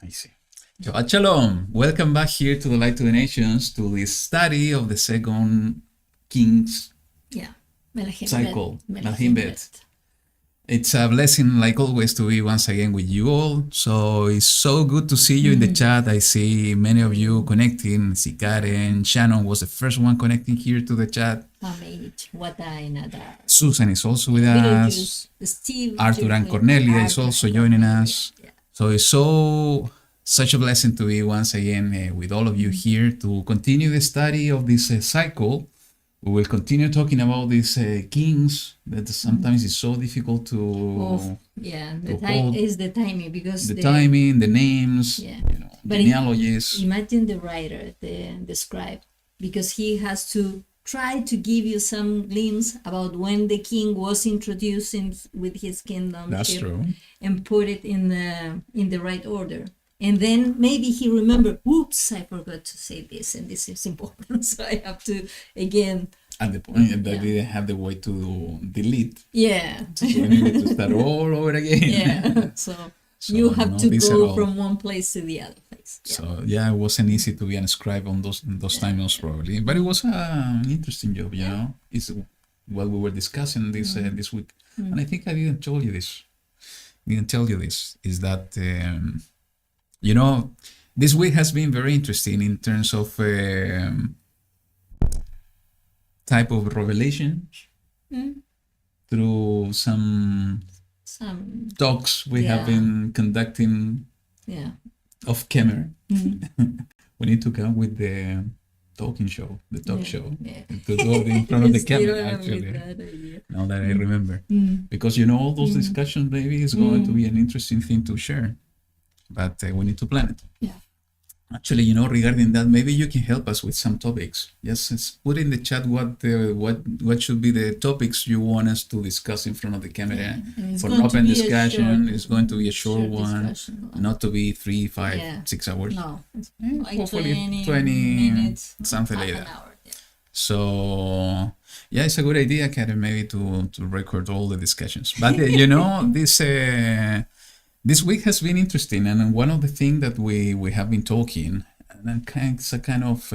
I see. Shabbat Shalom. Welcome back here to the Light to the Nations, to this study of the second King's cycle, Melachim Bet. It's a blessing, like always, to be once again with you all. So it's so good to see you in the chat. I see many of you connecting. See Karen, Shannon was the first one connecting here to the chat. Susan is also with us. Steve, Arthur and Cornelia is also joining us. So it's such a blessing to be once again with all of you here to continue the study of this cycle. We will continue talking about these kings that sometimes is so difficult to the timing, because the timing, the names, but genealogies. Imagine the writer, the scribe, because he has to try to give you some glimpse about when the king was introduced with his kingdom. That's true. And put it in the right order. And then maybe he remembered, oops, I forgot to say this, and this is important. So I have to, again. At the point that they didn't have the way to delete. Yeah. So we needed to start all over again. Yeah. So you have to go from one place to the other place. Yeah. So it wasn't easy to be a scribe on those times probably. But it was an interesting job, you know. It's what we were discussing this week. And I think I didn't tell you this. Is that this week has been very interesting in terms of type of revelation through some talks we have been conducting off camera. We need to come with the talk show to do it in front of the camera, actually. Now that I remember. Because all those discussions, maybe is going to be an interesting thing to share. But we need to plan it. Yeah. Actually, regarding that, maybe you can help us with some topics. Just put in the chat what should be the topics you want us to discuss in front of the camera. For an open discussion. It's going to be a short one, not to be 3, 5, 6 hours. No, hopefully 20 minutes, something like that. Hour, So it's a good idea, Karen, maybe to record all the discussions. But this week has been interesting, and one of the things that we have been talking, and it's a kind of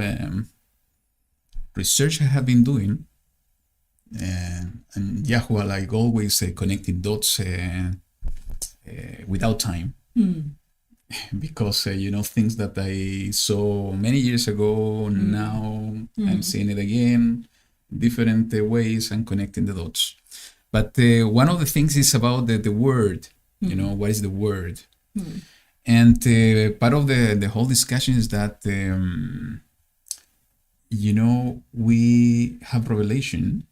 research I have been doing, and YaHuWaH, like always, connecting dots without time, because things that I saw many years ago, now I'm seeing it again, different ways, and connecting the dots. But one of the things is about the word. What is the word? And part of the whole discussion is that, we have revelation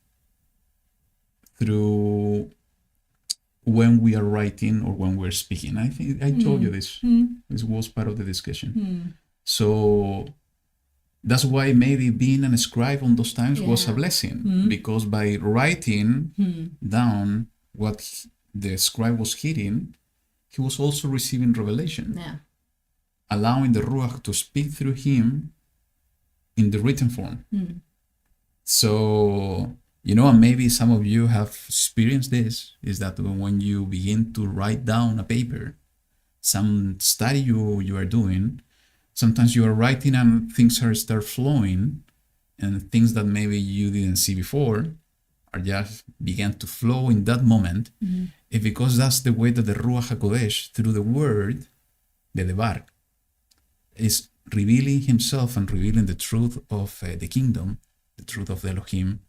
through when we are writing or when we're speaking. I think I told you this. This was part of the discussion. So that's why maybe being a scribe on those times was a blessing, because by writing down what the scribe was hearing, he was also receiving revelation, allowing the Ruach to speak through him in the written form. So, and maybe some of you have experienced this, is that when you begin to write down a paper, some study you are doing, sometimes you are writing and things start flowing, and things that maybe you didn't see before are just began to flow in that moment. It's because that's the way that the Ruach HaKodesh, through the word, the Devar, is revealing himself and revealing the truth of the kingdom, the truth of the Elohim,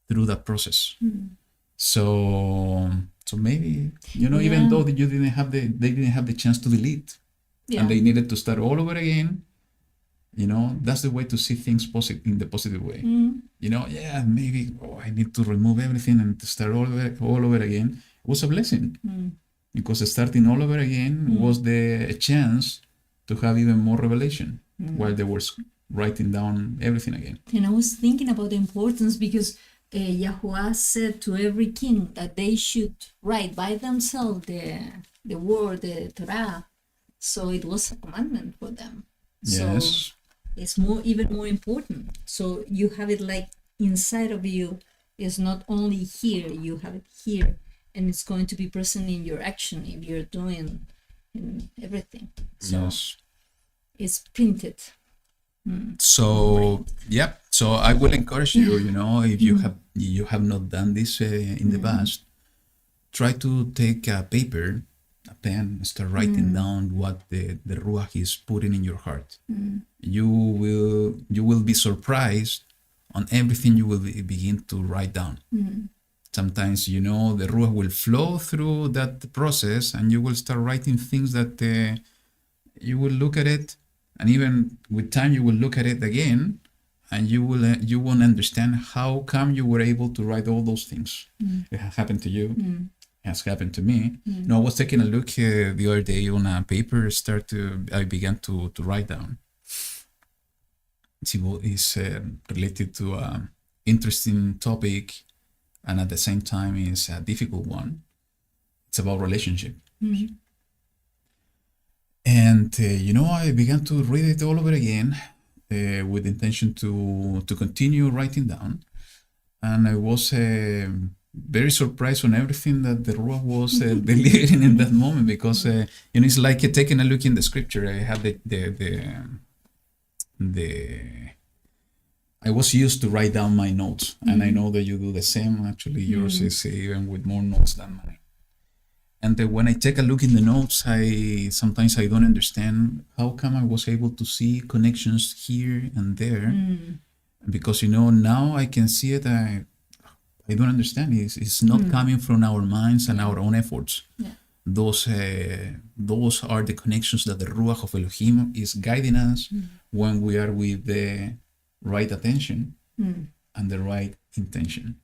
through that process. So maybe, even though they didn't have the chance to delete, and they needed to start all over again, that's the way to see things in the positive way. Maybe I need to remove everything and to start all over again. It was a blessing, because starting all over again was a chance to have even more revelation while they were writing down everything again. And I was thinking about the importance, because YaHuWaH said to every king that they should write by themselves the word, the Torah. So it was a commandment for them. Yes. So it's even more important. So you have it like inside of you. It's not only here, you have it here. And it's going to be present in your action if you're doing in everything. So yes. It's printed. So so I will encourage you, if you have not done this in the past, try to take a paper, a pen, start writing down what the Ruach is putting in your heart. You will be surprised on everything you will begin to write down. Sometimes, the Ruach will flow through that process, and you will start writing things that you will look at it, and even with time you will look at it again, and you won't understand how come you were able to write all those things. It has happened to you. It has happened to me. I was taking a look the other day on a paper. I began to write down. It's related to an interesting topic, and at the same time is a difficult one. It's about relationship. And, I began to read it all over again with the intention to continue writing down. And I was very surprised on everything that the Ruach was delivering in that moment, because, it's like taking a look in the scripture. I had I was used to write down my notes, and I know that you do the same. Actually, yours is even with more notes than mine. And when I take a look in the notes, sometimes I don't understand how come I was able to see connections here and there, because now I can see it. I don't understand. It's not coming from our minds and our own efforts. Yeah. Those are the connections that the Ruach of Elohim is guiding us when we are with the right attention and the right intention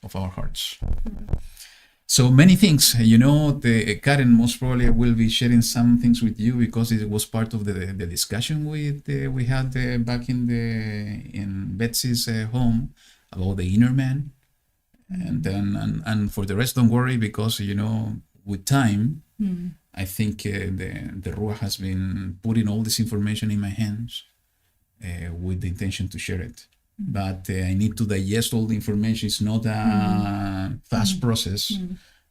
of our hearts. So many things, Karen most probably will be sharing some things with you, because it was part of the discussion we had back in Betsy's home about the inner man. And then, and for the rest, don't worry, because, with time, I think the Ruach has been putting all this information in my hands with the intention to share it. But I need to digest all the information. It's not a fast process,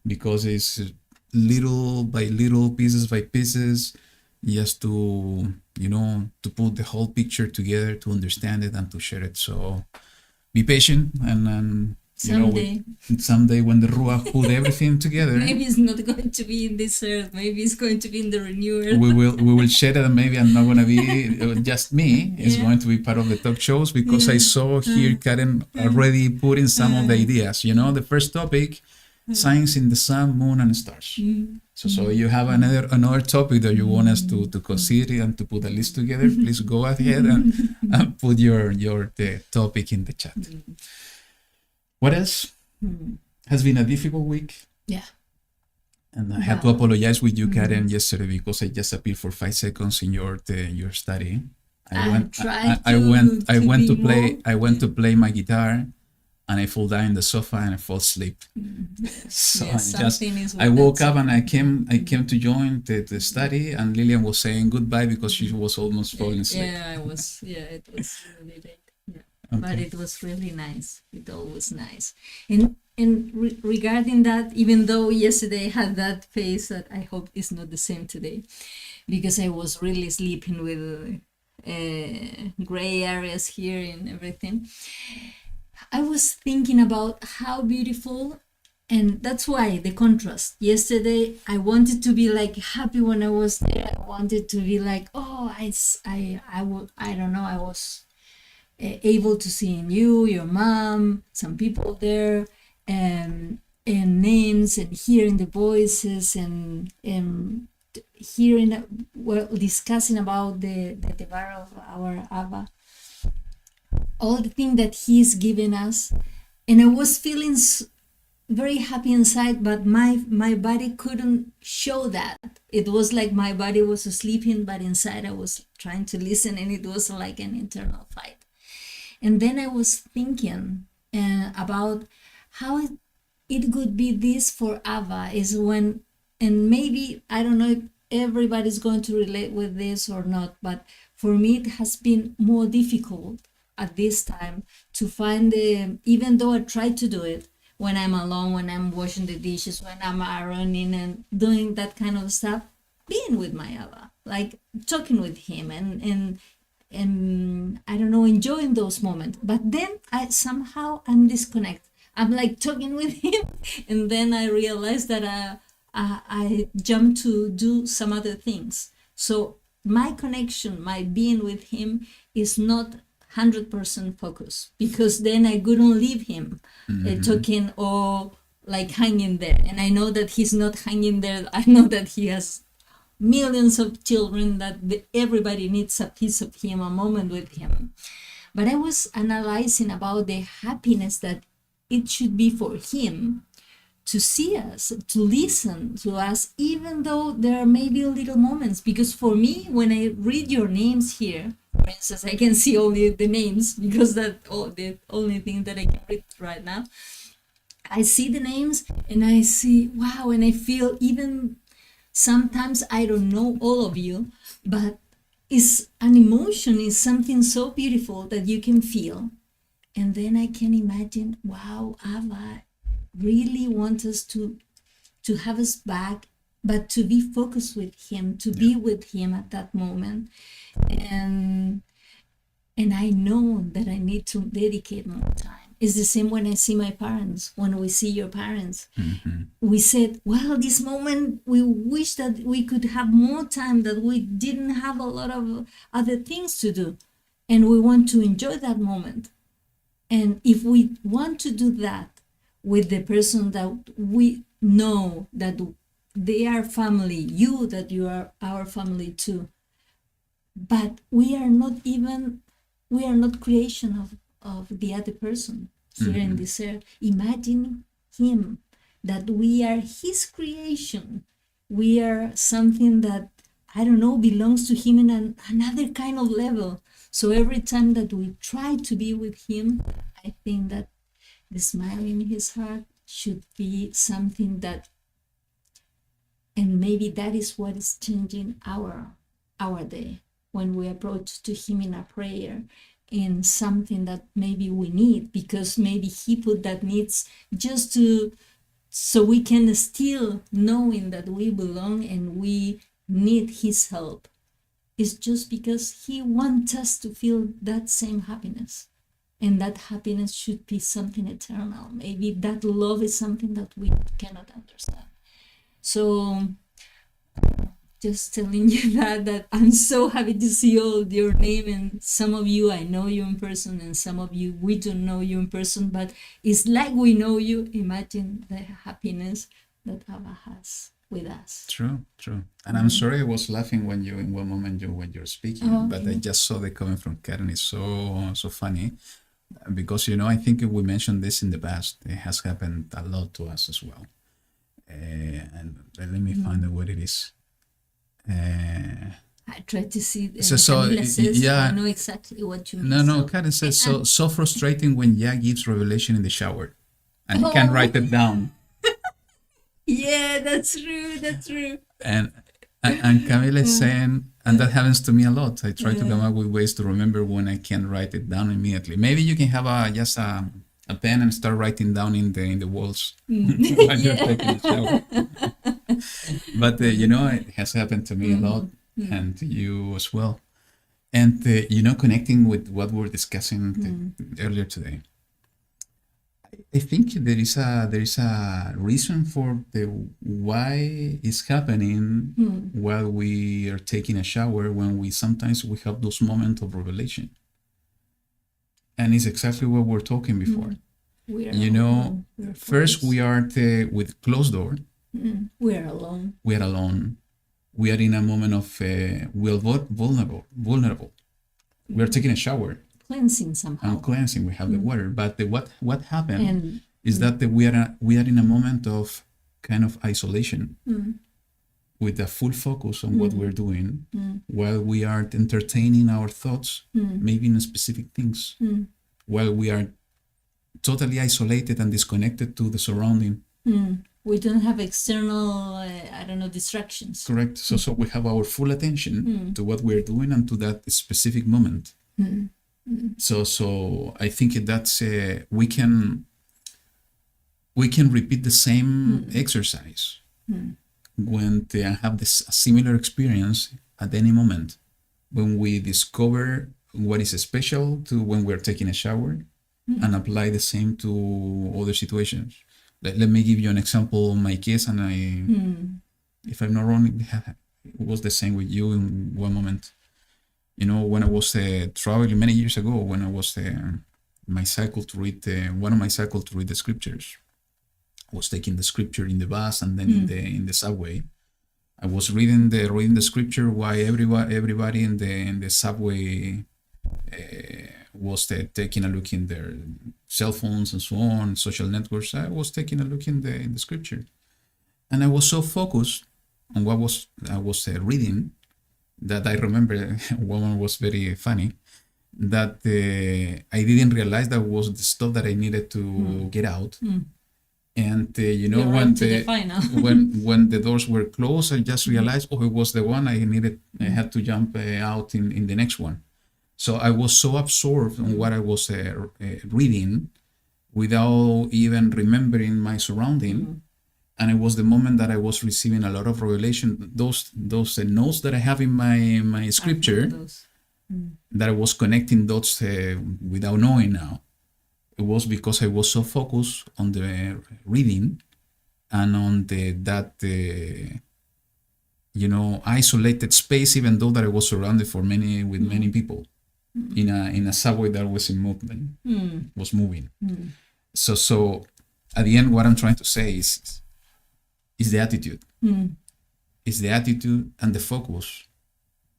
because it's little by little, pieces by pieces, just to put the whole picture together, to understand it and to share it. So be patient, and someday when the Ruach put everything together, maybe it's not going to be in this earth, maybe it's going to be in the renewal. we will share it, and maybe I'm not going to be just me. It's going to be part of the talk shows, because I saw here Karen already putting some of the ideas. The first topic, signs in the sun, moon, and stars. So you have another topic that you want us to consider and to put a list together. Please go ahead and put your the topic in the chat. What else? Has been a difficult week. Yeah. And I had to apologize with you, Karen, yesterday, because I just appeared for 5 seconds in your study. I went to play my guitar, and I fall down in the sofa and I fall asleep. So I woke up and I came to join the study, and Lillian was saying goodbye because she was almost falling asleep. It was really late. Okay. But it was really nice. It always nice. And regarding that, even though yesterday I had that face, that I hope is not the same today, because I was really sleeping with gray areas here and everything. I was thinking about how beautiful And that's why the contrast. Yesterday, I wanted to be like happy when I was there. I wanted to be like, oh, I don't know, I was able to see in you, your mom, some people there, and names, and hearing the voices, and hearing, well, discussing about the Devar of our Abba, all the things that he's given us. And I was feeling very happy inside, but my body couldn't show that. It was like my body was sleeping, but inside I was trying to listen, and it was like an internal fight. And then I was thinking about how it could be this for Ava is when, and maybe, I don't know if everybody's going to relate with this or not, but for me it has been more difficult at this time to find even though I try to do it, when I'm alone, when I'm washing the dishes, when I'm ironing and doing that kind of stuff, being with my Abba, like talking with him and I don't know, enjoying those moments. But then I'm disconnected. I'm like talking with him, and then I realized that I jump to do some other things. So my connection, my being with him is not 100% focus, because then I couldn't leave him talking or like hanging there. And I know that he's not hanging there. I know that he has millions of children, that everybody needs a piece of him, a moment with him. But I was analyzing about the happiness that it should be for him to see us, to listen to us, even though there are maybe little moments. Because for me, when I read your names here, for instance, I can see only the names, because that's the only thing that I can read right now. I see the names and I see, wow, and I feel, even sometimes I don't know all of you, but it's an emotion, is something so beautiful that you can feel. And then I can imagine, wow, Ava really wants us to have us back, but to be focused with him, to be with him at that moment. And I know that I need to dedicate more time. It's the same when I see my parents, when we see your parents. We said, well, this moment, we wish that we could have more time, that we didn't have a lot of other things to do. And we want to enjoy that moment. And if we want to do that with the person that we know that they are family, that you are our family too, but we are not creation of the other person here in this earth. Imagine him, that we are his creation. We are something that, I don't know, belongs to him in another kind of level. So every time that we try to be with him, I think that the smile in his heart should be something that, and maybe that is what is changing our day, when we approach to him in a prayer, in something that maybe we need, because maybe he put that needs just so we can still knowing that we belong and we need his help. It's just because he wants us to feel that same happiness. And that happiness should be something eternal. Maybe that love is something that we cannot understand. So just telling you that I'm so happy to see all your name, and some of you I know you in person, and some of you we don't know you in person, but it's like we know you. Imagine the happiness that Abba has with us. True. And I'm sorry I was laughing when you're speaking, but I just saw the comment from Karen. It's so funny, because I think we mentioned this in the past. It has happened a lot to us as well. And let me find out what it is. I try to see. Yeah, I know exactly what you mean. No. Karen says so frustrating when YaHuWaH gives revelation in the shower, and he can't write it down. Yeah, that's true. And Camila is saying, and that happens to me a lot. I try to come up with ways to remember when I can't write it down immediately. Maybe you can have just a pen and start writing down in the walls while you're taking a shower. But it has happened to me a lot, and to you as well. And connecting with what we were discussing earlier today, I think there is a reason for the why it's happening while we are taking a shower, when we sometimes we have those moments of revelation. And it's exactly what we're talking before. You know, first we are with closed door. We are alone. We are alone. We are in a moment of we are vulnerable. We are taking a shower. Cleansing somehow. And cleansing. We have the water, but what happened is that we are in a moment of kind of isolation, with a full focus on what we're doing, while we are entertaining our thoughts, maybe in specific things, while we are totally isolated and disconnected to the surrounding. We don't have external, distractions. Correct. So we have our full attention to what we're doing and to that specific moment. So I think that's we can repeat the same exercise when they have this similar experience at any moment, when we discover what is special to when we're taking a shower, and apply the same to other situations. Let me give you an example. My case, and if I'm not wrong, it was the same with you in one moment. You know, when I was traveling many years ago, when I was my cycle to read one of my cycles to read the scriptures, I was taking the scripture in the bus and then in the subway. I was reading the scripture while everybody in the subway was taking a look in their cell phones and so on, social networks. I was taking a look in the scripture, and I was so focused on what I was reading, that I remember one was very funny, that I didn't realize that was the stuff that I needed to get out. And you know, when the doors were closed, I just realized, it was the one I needed. I had to jump out in the next one. So I was so absorbed on what I was reading, without even remembering my surrounding. And it was the moment that I was receiving a lot of revelation. Those notes that I have in my scripture, that I was connecting dots without knowing now. It was because I was so focused on the reading and on that isolated space, even though that I was surrounded with many people in a subway that was in movement, was moving. So at the end, what I'm trying to say is the attitude. It's the attitude and the focus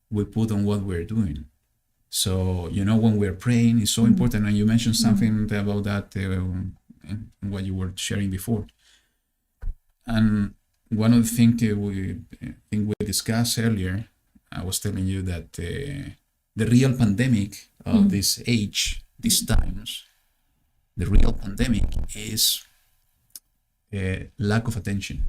we put on what we're doing. So, when we're praying, it's so important. And you mentioned something about that, what you were sharing before. And one of the things we discussed earlier, I was telling you that the real pandemic of this age, these times, the real pandemic is lack of attention.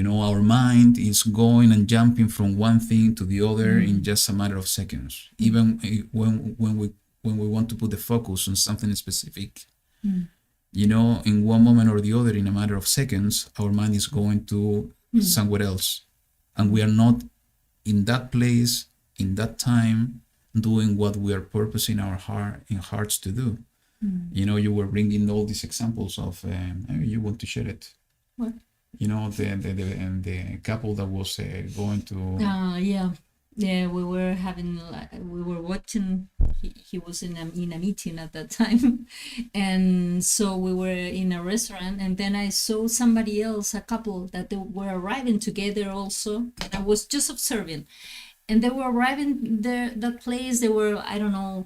Our mind is going and jumping from one thing to the other in just a matter of seconds. Even when we want to put the focus on something specific, in one moment or the other, in a matter of seconds, our mind is going to somewhere else, and we are not in that place, in that time, doing what we are purposing our hearts to do. You were bringing all these examples of you want to share it. What? The couple that was going to. We were watching. He was in a meeting at that time, and so we were in a restaurant, and then I saw somebody else, a couple that they were arriving together also. I was just observing, and they were arriving that place. They were,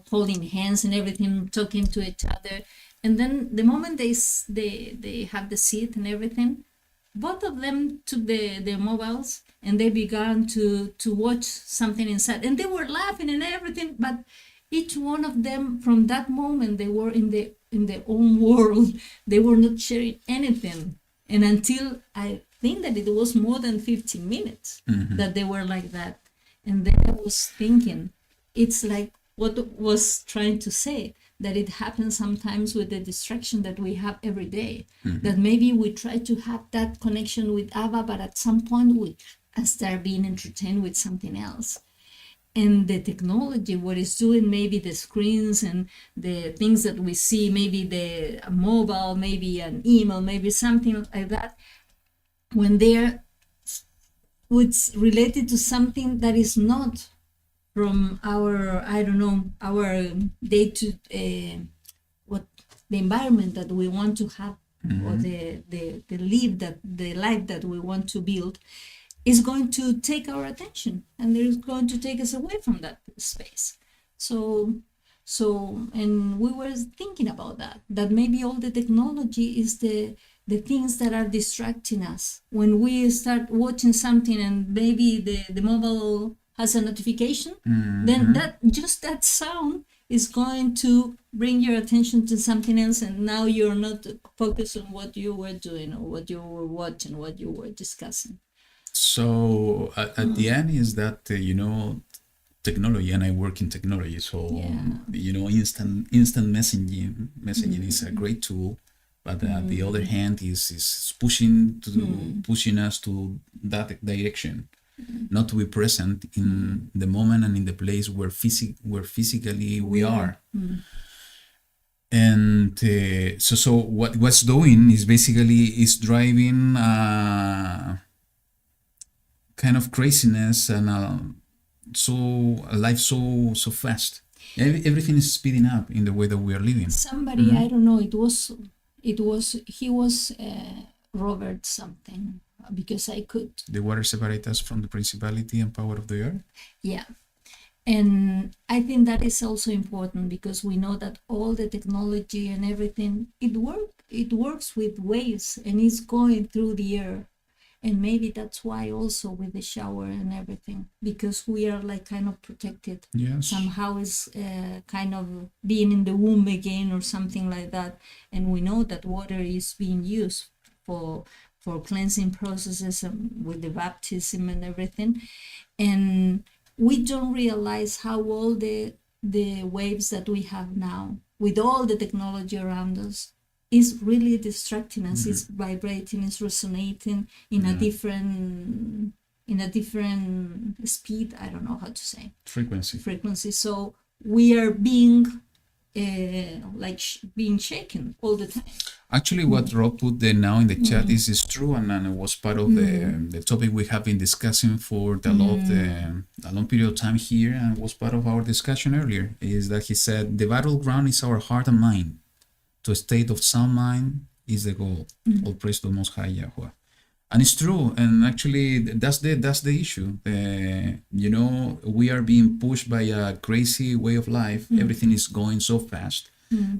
holding hands and everything, talking to each other, and then the moment they have the seat and everything, both of them took their mobiles and they began to watch something inside, and they were laughing and everything, but each one of them, from that moment, they were in their own world. They were not sharing anything, and until I think that it was more than 15 minutes that they were like that. And then I was thinking, it's like what was trying to say, that it happens sometimes with the distraction that we have every day, that maybe we try to have that connection with Abba, but at some point we start being entertained with something else. and the technology, what it's doing, maybe the screens and the things that we see, maybe the mobile, maybe an email, maybe something like that, when they're it's related to something that is not from our, I don't know, our day to what the environment that we want to have, or the life that we want to build, is going to take our attention, and it's going to take us away from that space. So and we were thinking about that maybe all the technology is the things that are distracting us. When we start watching something and maybe the mobile has a notification, then that sound is going to bring your attention to something else, and now you're not focused on what you were doing or what you were watching, what you were discussing. So at the end is that, technology, and I work in technology, so, instant messaging is a great tool, but on the other hand is pushing us to that direction, not to be present in the moment and in the place where physically we are. And so what's doing is basically is driving kind of craziness and life so fast. Everything is speeding up in the way that we are living. Somebody, I don't know, he was Robert something, because I could. The water separates us from the principality and power of the earth. Yeah. And I think that is also important, because we know that all the technology and everything, it works with waves, and it's going through the air. And maybe that's why also with the shower and everything, because we are like kind of protected. Yes. Somehow is kind of being in the womb again or something like that. And we know that water is being used for cleansing processes with the baptism and everything. And we don't realize how all the waves that we have now, with all the technology around us, is really distracting us. It's vibrating, it's resonating in a different speed. I don't know how to say frequency. So we are being being shaken all the time. Actually, what Rob put there now in the chat is true, and it was part of the topic we have been discussing for a long period of time here, and was part of our discussion earlier. Is that he said the battleground is our heart and mind. To a state of sound mind is the goal. All praise to the Most High YaHuWaH. And it's true. And actually, that's the issue. We are being pushed by a crazy way of life. Everything is going so fast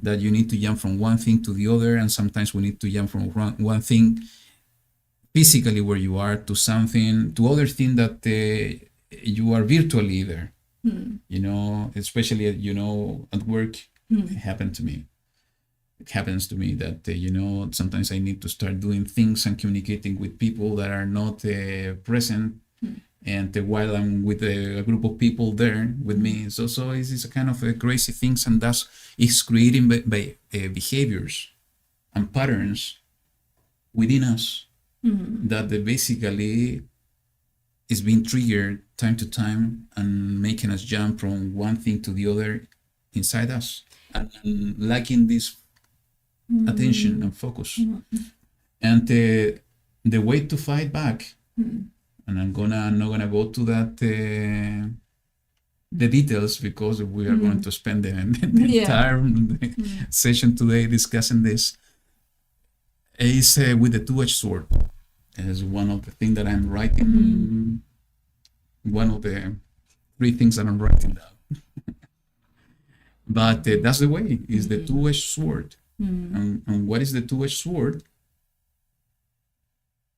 that you need to jump from one thing to the other. And sometimes we need to jump from one thing physically where you are to something, to other thing that you are virtually there. Especially, at work, it happened to me. It happens to me that, sometimes I need to start doing things and communicating with people that are not present. And while I'm with a group of people there with me. So it's a kind of crazy things, and that's is creating by behaviors and patterns within us that basically is being triggered time to time and making us jump from one thing to the other inside us, and lacking this attention and focus. And the way to fight back, and I'm not gonna go to that the details, because we are going to spend the entire session today discussing this, is with the two-edged sword. As one of the things that I'm writing, one of the 3 things that I'm writing down. But that's the way, is the two-edged sword. And what is the two-edged sword?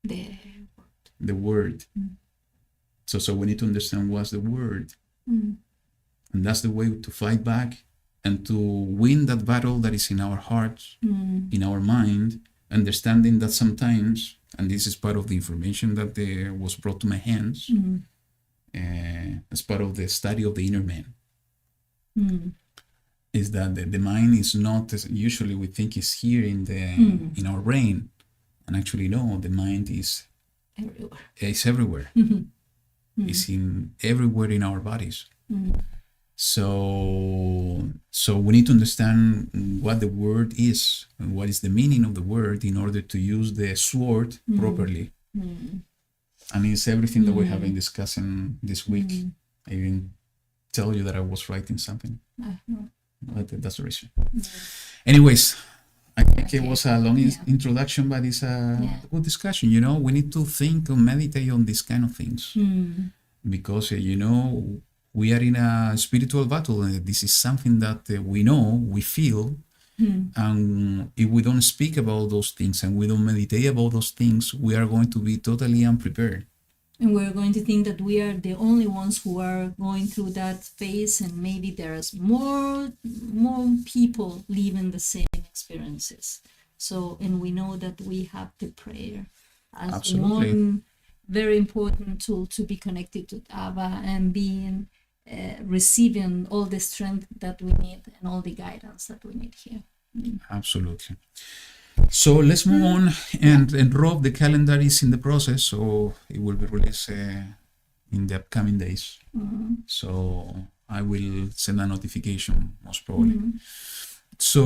The word. So we need to understand what's the word. And that's the way to fight back and to win that battle that is in our hearts, in our mind, understanding that sometimes, and this is part of the information that was brought to my hands, as part of the study of the inner man, is that the mind is not, as usually we think is here in our brain, and actually no, the mind is everywhere. It's everywhere. It's in everywhere in our bodies. So we need to understand what the word is and what is the meaning of the word in order to use the sword properly. And it's everything that we have been discussing this week. I even tell you that I was writing something. But that's the reason. Anyways, I think it was a long introduction, but it's a good discussion. You know, we need to think and meditate on these kind of things because, you know, we are in a spiritual battle, and this is something that we know, we feel, and if we don't speak about those things and we don't meditate about those things, we are going to be totally unprepared. And we're going to think that we are the only ones who are going through that phase, and maybe there's more people living the same experiences. So, and we know that we have the prayer as one very important tool to be connected to Abba and being receiving all the strength that we need and all the guidance that we need here. Absolutely. So let's move on, and Rob, the calendar is in the process, so it will be released in the upcoming days. So I will send a notification most probably. So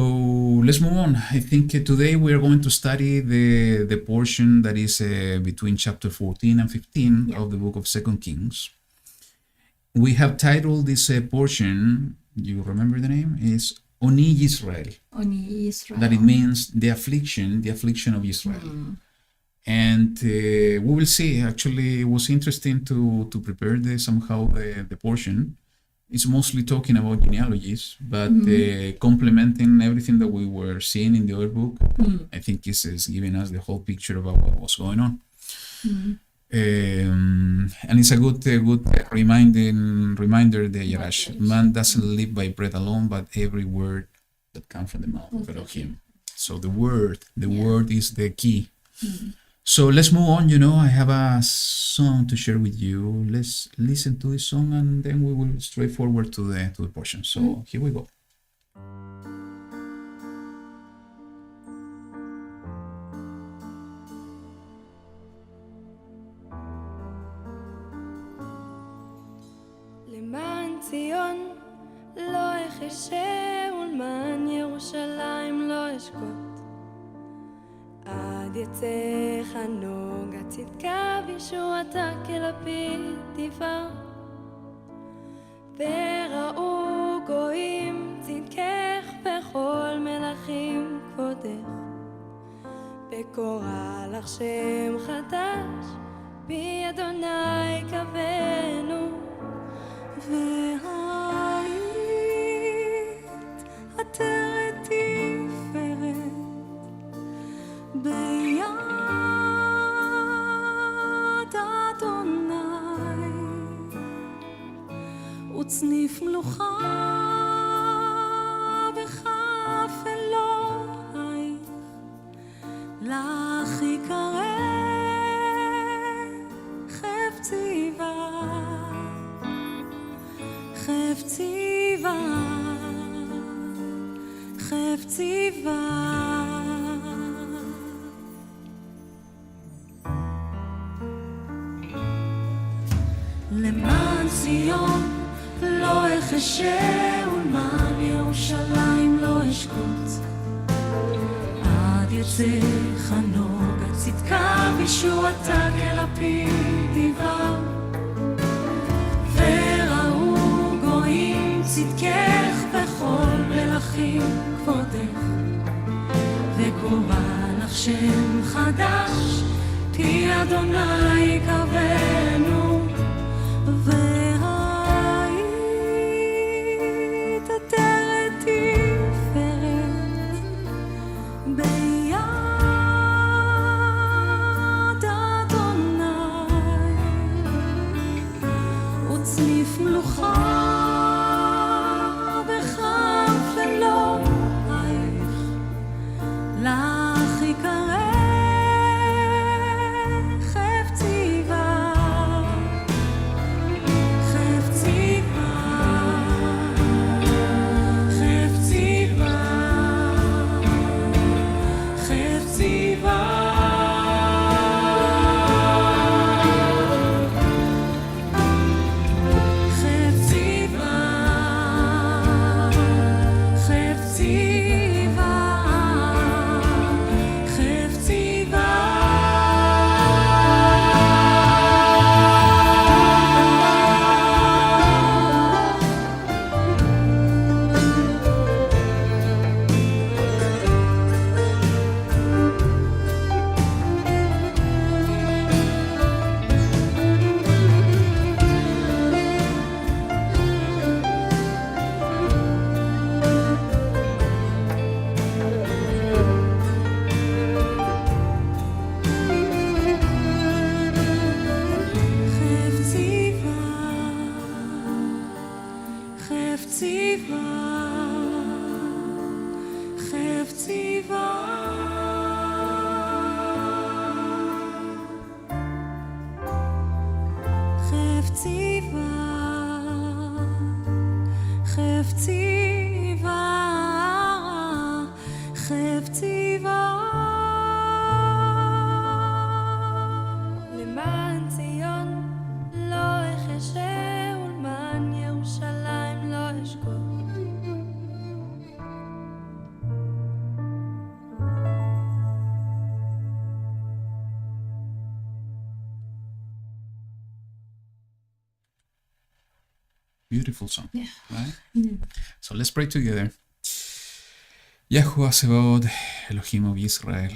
let's move on. I think today we are going to study the portion that is between chapter 14 and 15 of the book of 2 Kings. We have titled this portion, you remember the name, is Oni Yisra'el. Oni Yisra'el. That it means the affliction of Israel. And we will see. Actually, it was interesting to prepare the portion. It's mostly talking about genealogies, but complementing everything that we were seeing in the other book. I think this is giving us the whole picture about what was going on. And it's a good reminder there, Yarash. Man doesn't live by bread alone, but every word that comes from the mouth of Elohim. So the word is the key. So let's move on. You know, I have a song to share with you. Let's listen to this song, and then we will straight forward to the portion. So here we go. ציון לא אחשה ולמען ירושלים לא אשקוט עד יצא חנוג הצדקה בישועתה כלפיד תפאר וראו גויים צדקך בכל מלכים כבודך וקורא לך שם חדש בי אדוני קבנו והיית עטרת תפארת ביד אדוני וצניף מלוכה בכף אלוהיך לך יקרא חפציבה חפציבה, חפציבה למען ציון לא אחשה ולמען ירושלים לא אשקוט עד יצא חנוג הצדקה בישועתה כלפיד תבער צדקך בכל מלכים כבודך וקורא לך שם חדש כי אדוני קבנו והיית עטרת תפארת ביד אדוני וצניף מלוכה לך יקרא חפציבה חפציבה, חפציבה, חפציבה. למען ציון לא אחשה ולמען ירושלים לא אשקוט. Beautiful song, Yeah. right? Yeah. So let's pray together. YaHuWaH Sebaot, Elohim of Israel,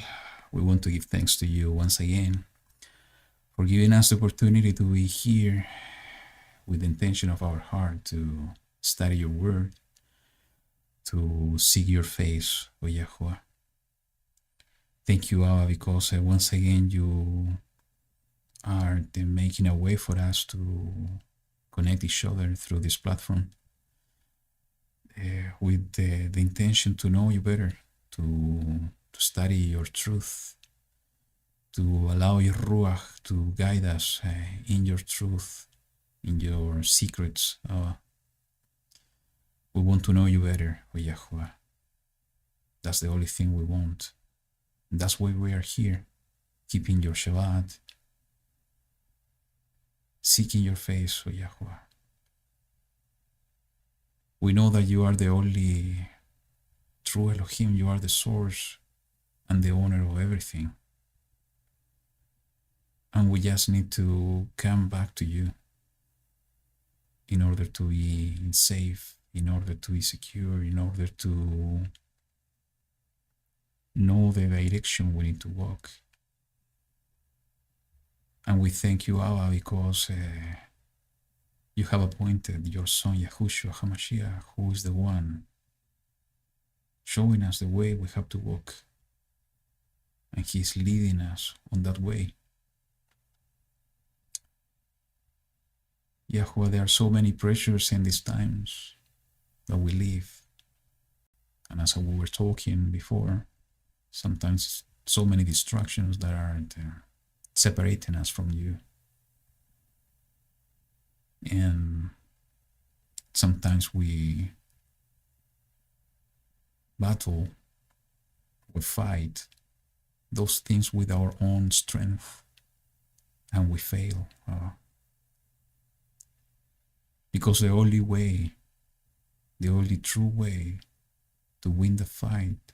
we want to give thanks to you once again for giving us the opportunity to be here with the intention of our heart to study your word, to seek your face, O YaHuWaH. Thank you, Abba, because once again you are making a way for us to connect each other through this platform with the intention to know you better, to study your truth, to allow your Ruach to guide us in your truth, in your secrets. We want to know you better, O YaHuWaH. That's the only thing we want. That's why we are here, keeping your Shabbat, seeking your face, O YaHuWaH. We know that you are the only true Elohim. You are the source and the owner of everything. And we just need to come back to you in order to be safe, in order to be secure, in order to know the direction we need to walk. And we thank you, Abba, because you have appointed your son, Yahushua HaMashiach, who is the one showing us the way we have to walk. And he is leading us on that way. YaHuWaH, there are so many pressures in these times that we live. And as we were talking before, sometimes so many distractions that are separating us from you. And sometimes we battle, we fight those things with our own strength, and we fail. Because the only way, the only true way to win the fight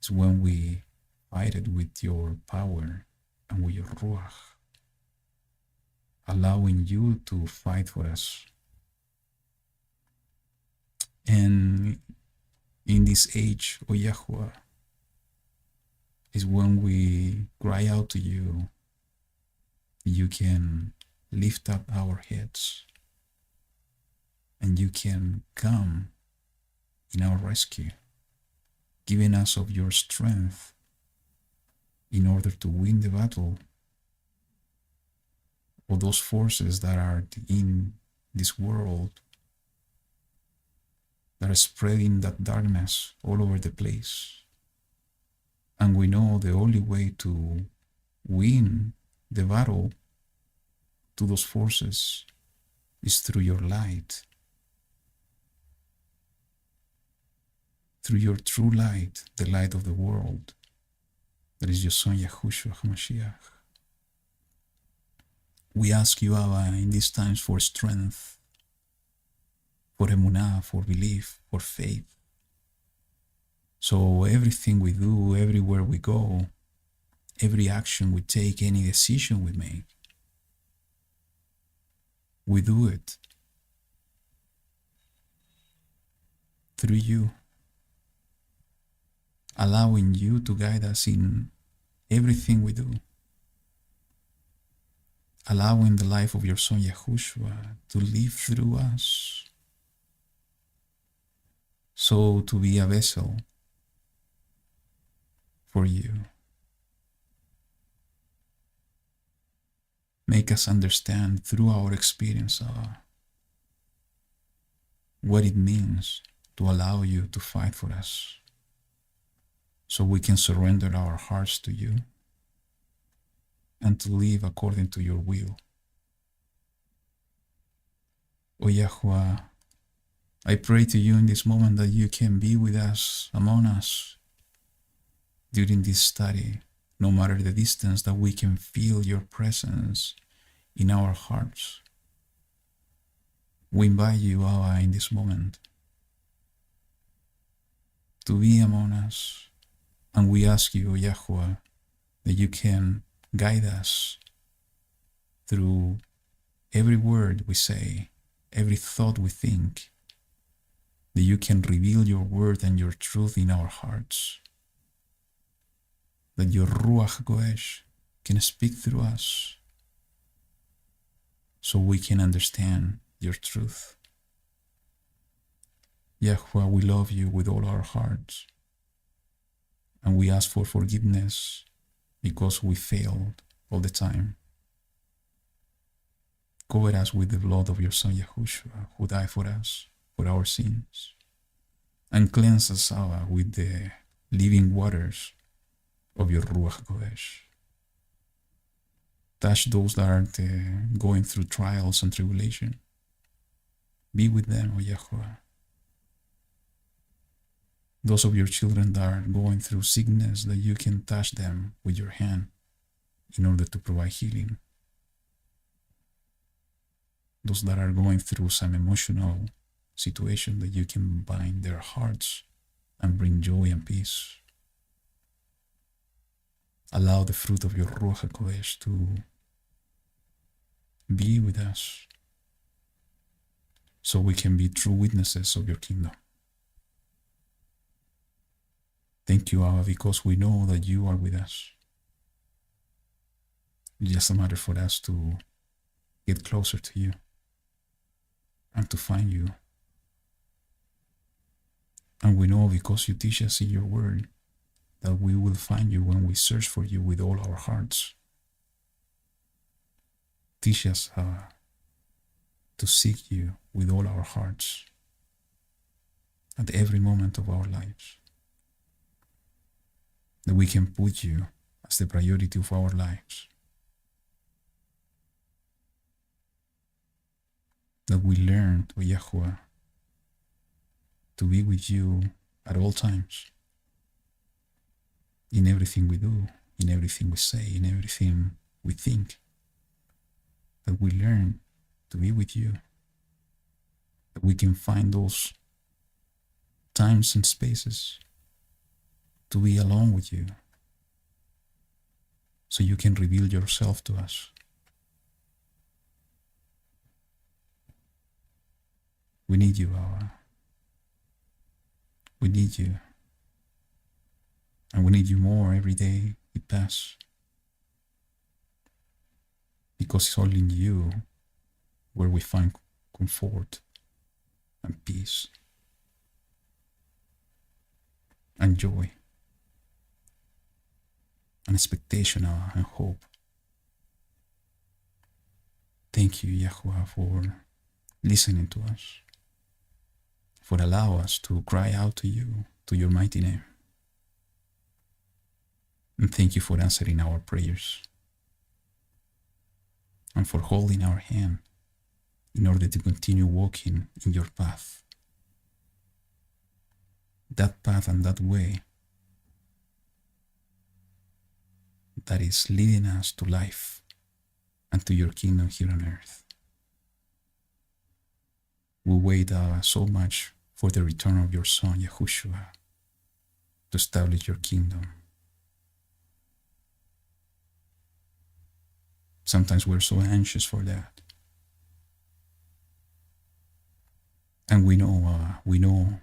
is when we fight it with your power and with your Ruach, allowing you to fight for us. And in this age, O YaHuWaH, is when we cry out to you, you can lift up our heads and you can come in our rescue, giving us of your strength in order to win the battle of those forces that are in this world that are spreading that darkness all over the place. And we know the only way to win the battle to those forces is through your light, through your true light, the light of the world, that is your son Yahushua HaMashiach. We ask you, Abba, in these times for strength, for emunah, for belief, for faith. So everything we do, everywhere we go, every action we take, any decision we make, we do it through you, allowing you to guide us in everything we do, allowing the life of your son Yahushua to live through us, so to be a vessel for you. Make us understand through our experience what it means to allow you to fight for us, so we can surrender our hearts to you and to live according to your will. O YaHuWaH, I pray to you in this moment that you can be with us, among us, during this study, no matter the distance, that we can feel your presence in our hearts. We invite you, Abba, in this moment to be among us, and we ask you, O YaHuWaH, that you can guide us through every word we say, every thought we think, that you can reveal your word and your truth in our hearts, that your Ruach Kodesh can speak through us so we can understand your truth. YaHuWaH, we love you with all our hearts, and we ask for forgiveness because we failed all the time. Cover us with the blood of your Son Yahushua, who died for us, for our sins, and cleanse us, Abba, with the living waters of your Ruach Kodesh. Touch those that are going through trials and tribulation. Be with them, O YaHuWaH. Those of your children that are going through sickness, that you can touch them with your hand in order to provide healing. Those that are going through some emotional situation, that you can bind their hearts and bring joy and peace. Allow the fruit of your Ruach HaKodesh to be with us so we can be true witnesses of your kingdom. Thank you, Abba, because we know that you are with us. It's just a matter for us to get closer to you and to find you. And we know, because you teach us in your word, that we will find you when we search for you with all our hearts. Teach us to seek you with all our hearts at every moment of our lives, that we can put you as the priority of our lives, that we learn, O YaHuWaH, to be with you at all times, in everything we do, in everything we say, in everything we think, that we learn to be with you, that we can find those times and spaces to be alone with you, so you can reveal yourself to us. We need you, Abba. We need you. And we need you more every day it passes. Because it's only in you where we find comfort and peace and joy and expectation and hope. Thank you, YaHuWaH, for listening to us, for allowing us to cry out to you, to your mighty name. And thank you for answering our prayers and for holding our hand in order to continue walking in your path. That path and that way that is leading us to life and to your kingdom here on earth. We wait so much for the return of your Son, Yahushua, to establish your kingdom. Sometimes we're so anxious for that. And we know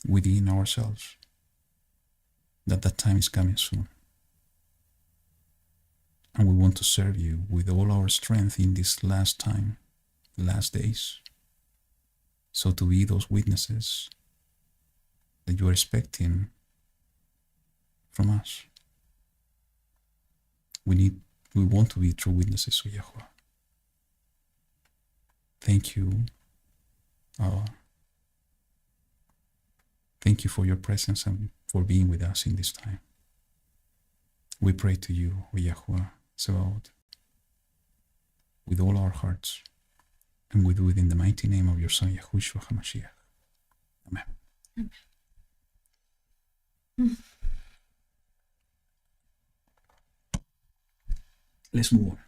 within ourselves that time is coming soon. And we want to serve you with all our strength in this last time, last days. So to be those witnesses that you are expecting from us. We want to be true witnesses of YaHuWaH. Thank you. Thank you for your presence and for being with us in this time. We pray to you, O YaHuWaH, Sebaot, with all our hearts. And we do it in the mighty name of your Son, YaHuWaH HaMashiach. Amen. Let's move on.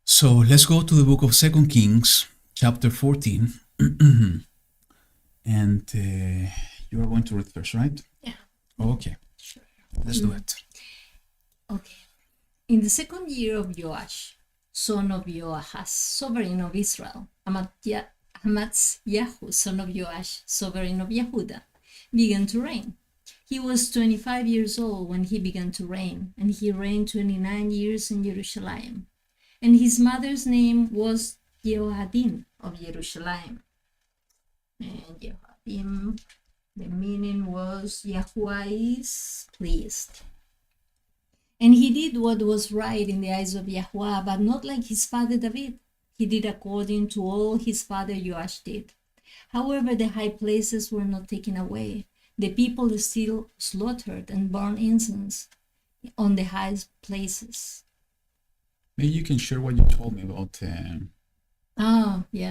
So let's go to the book of 2 Kings, chapter 14. And you are going to read first, right? Yeah. Okay. Sure. Let's do it. Okay. In the second year of YaHuWaH, son of YaHuWaH, sovereign of Israel, Yahu, son of YaHuWaH, sovereign of Yehuda, began to reign. He was 25 years old when he began to reign, and he reigned 29 years in Jerusalem. And his mother's name was Jehoadin of Jerusalem. And Jehoadin, the meaning was YaHuWaH is pleased. And he did what was right in the eyes of YaHuWaH, but not like his father David. He did according to all his father YaHuWaH did. However, the high places were not taken away. The people still slaughtered and burned incense on the high places. Maybe you can share what you told me about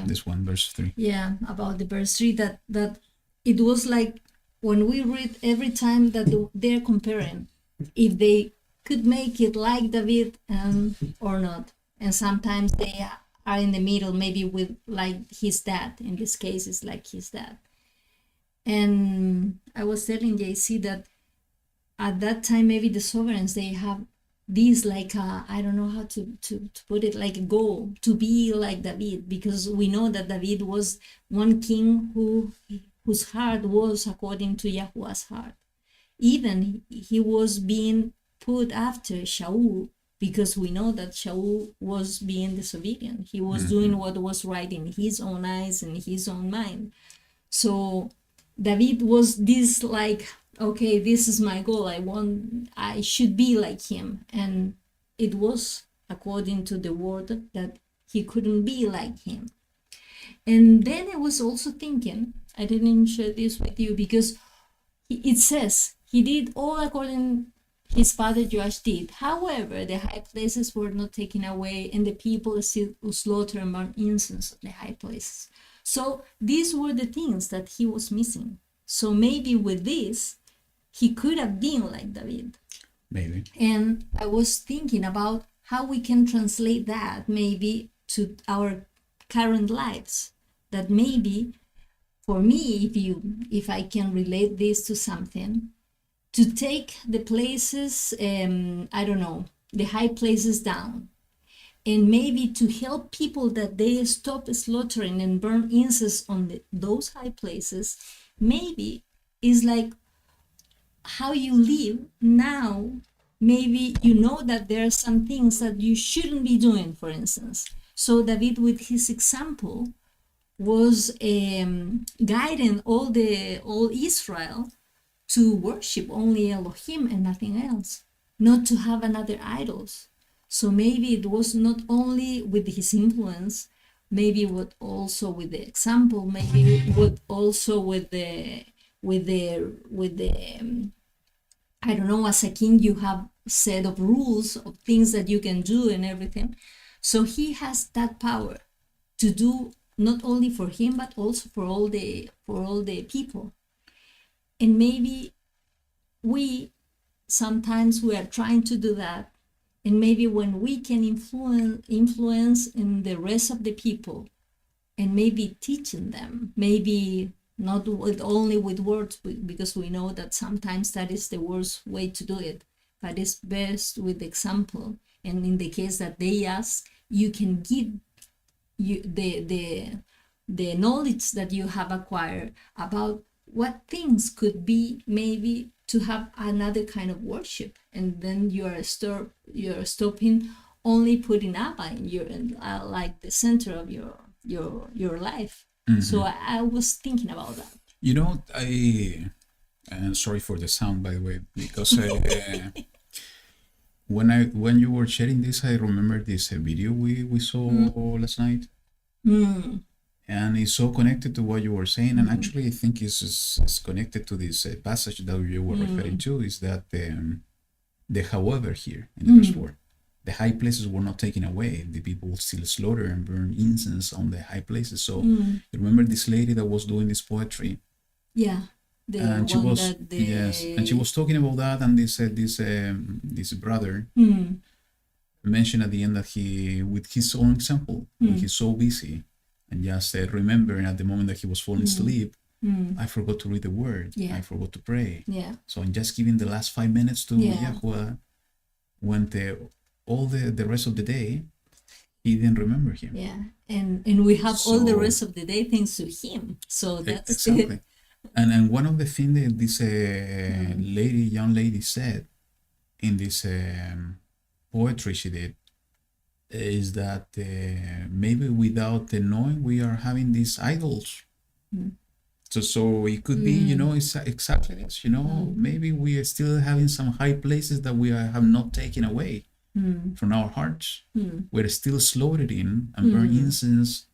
this one, verse 3. Yeah, about the verse 3, that it was like when we read every time that they're comparing, if they could make it like David or not. And sometimes they are in the middle, maybe with like his dad. In this case, it's like his dad. And I was telling JC that at that time, maybe the sovereigns, they have this like I don't know how to put it, like a goal to be like David, because we know that David was one king whose heart was according to YaHuWaH's heart. Even he was being put after Shaul, because we know that Shaul was being disobedient. He was doing what was right in his own eyes and his own mind. So David was this like, okay, this is my goal. I should be like him. And it was according to the word that he couldn't be like him. And then I was also thinking, I didn't share this with you because it says he did all according his father YaHuWaH did. However, the high places were not taken away, and the people still slaughtered and burned incense on the high places. So these were the things that he was missing. So maybe with this, he could have been like David. Maybe. And I was thinking about how we can translate that maybe to our current lives. That maybe for me, if I can relate this to something, to take the places, the high places down, and maybe to help people that they stop slaughtering and burn incense on those high places, maybe is like how you live now. Maybe you know that there are some things that you shouldn't be doing, for instance. So David, with his example, was guiding all Israel to worship only Elohim and nothing else, not to have another idols. So maybe it was not only with his influence, maybe what also with the example, maybe what also with the I don't know, as a king you have a set of rules of things that you can do and everything. So he has that power to do not only for him but also for all the people. And maybe sometimes we are trying to do that, and maybe when we can influence in the rest of the people, and maybe teaching them, maybe not only with words, because we know that sometimes that is the worst way to do it, but it's best with example. And in the case that they ask, you can give you the knowledge that you have acquired about what things could be, maybe to have another kind of worship, and then you're stopping only putting Abba in your like the center of your life. Mm-hmm. So I was thinking about that. You know, sorry for the sound, by the way, because when you were sharing this, I remember this video we saw last night. And it's so connected to what you were saying, and actually I think it's connected to this passage that you were referring to, is that the however here in the verse 4. the high places were not taken away. The people still slaughter and burn incense on the high places. So you remember this lady that was doing this poetry, Yeah. The and she one was that the yes, and she was talking about that, and this brother mentioned at the end that he, with his own example, when he's so busy, and just remembering at the moment that he was falling asleep, I forgot to read the word. Yeah. I forgot to pray. Yeah. So I'm just giving the last 5 minutes to Yeah. YaHuWaH. When all the rest of the day, he didn't remember him. Yeah. And we have all the So- rest of the day thanks to him. So that's Exactly. And one of the things that this young lady said in this poetry she did is that maybe without the knowing we are having these idols. So it could be, it's exactly this, maybe we are still having some high places that we have not taken away from our hearts. We're still slaughtering and burning incense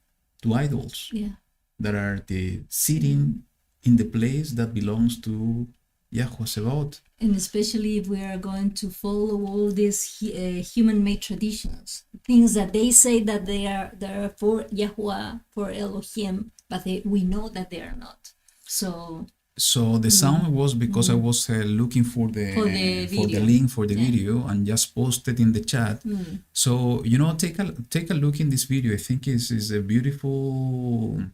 to idols Yeah. that are sitting in the place that belongs to YaHuWaH Sebaot. And especially if we are going to follow all these human-made traditions, things that they say that they are for YaHuWaH, for Elohim, but we know that they are not. So the sound was because I was looking for the video. link for the video and just posted in the chat. So take a look in this video. I think is a beautiful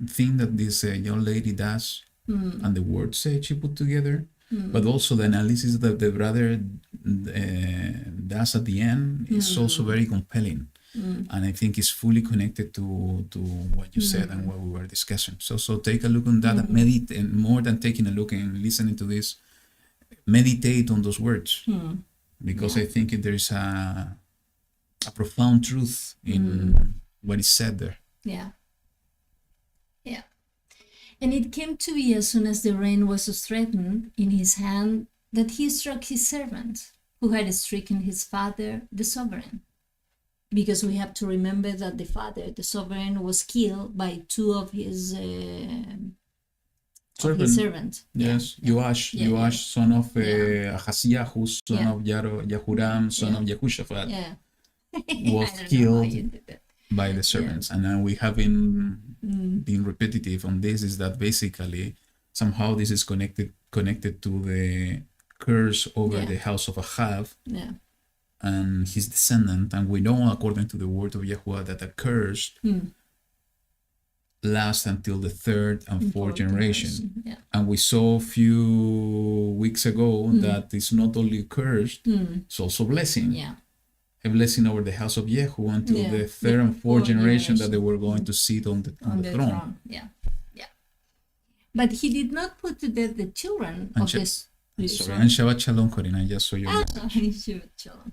thing that this young lady does, and the words she put together, but also the analysis that the brother does at the end is also very compelling. And I think it's fully connected to what you said and what we were discussing. So take a look on that and meditate, and more than taking a look and listening to this, meditate on those words, because I think there is a profound truth in what is said there. yeah. Yeah. And it came to be as soon as the rain was threatened in his hand that he struck his servant, who had stricken his father, the sovereign. Because we have to remember that the father, the sovereign, was killed by two of his servants. Yes, YaHuWaH, son of Ahasiyahu, son of Yahuram, son of Yehoshaphat, Yeah. was I don't know how killed you did that. by the servants. And then we have been repetitive on this, is that basically somehow this is connected to the curse over the house of Ahab Yeah. and his descendant. And we know, according to the word of YaHuWaH, that the curse lasts until the third and fourth generation. Yeah. And we saw a few weeks ago that it's not only cursed, it's also blessing. Yeah. A blessing over the house of Yehu until the third and fourth generation that they were going to sit on the throne. Yeah. Yeah. But he did not put to death the children And of this. Sorry, and Shabbat Shalom, Corinne. I just saw your message. Shabbat Shalom.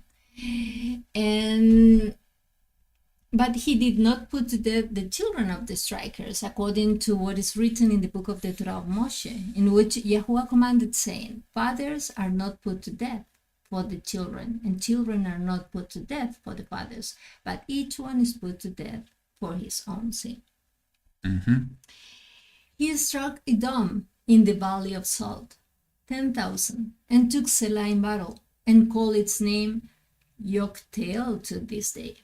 But he did not put to death the children of the strikers, according to what is written in the book of the Torah of Moshe, in which YaHuWaH commanded, saying, fathers are not put to death for the children, and children are not put to death for the fathers, but each one is put to death for his own sin. He struck Edom in the valley of Salt, 10,000, and took Selah in battle, and called its name Yoktel to this day.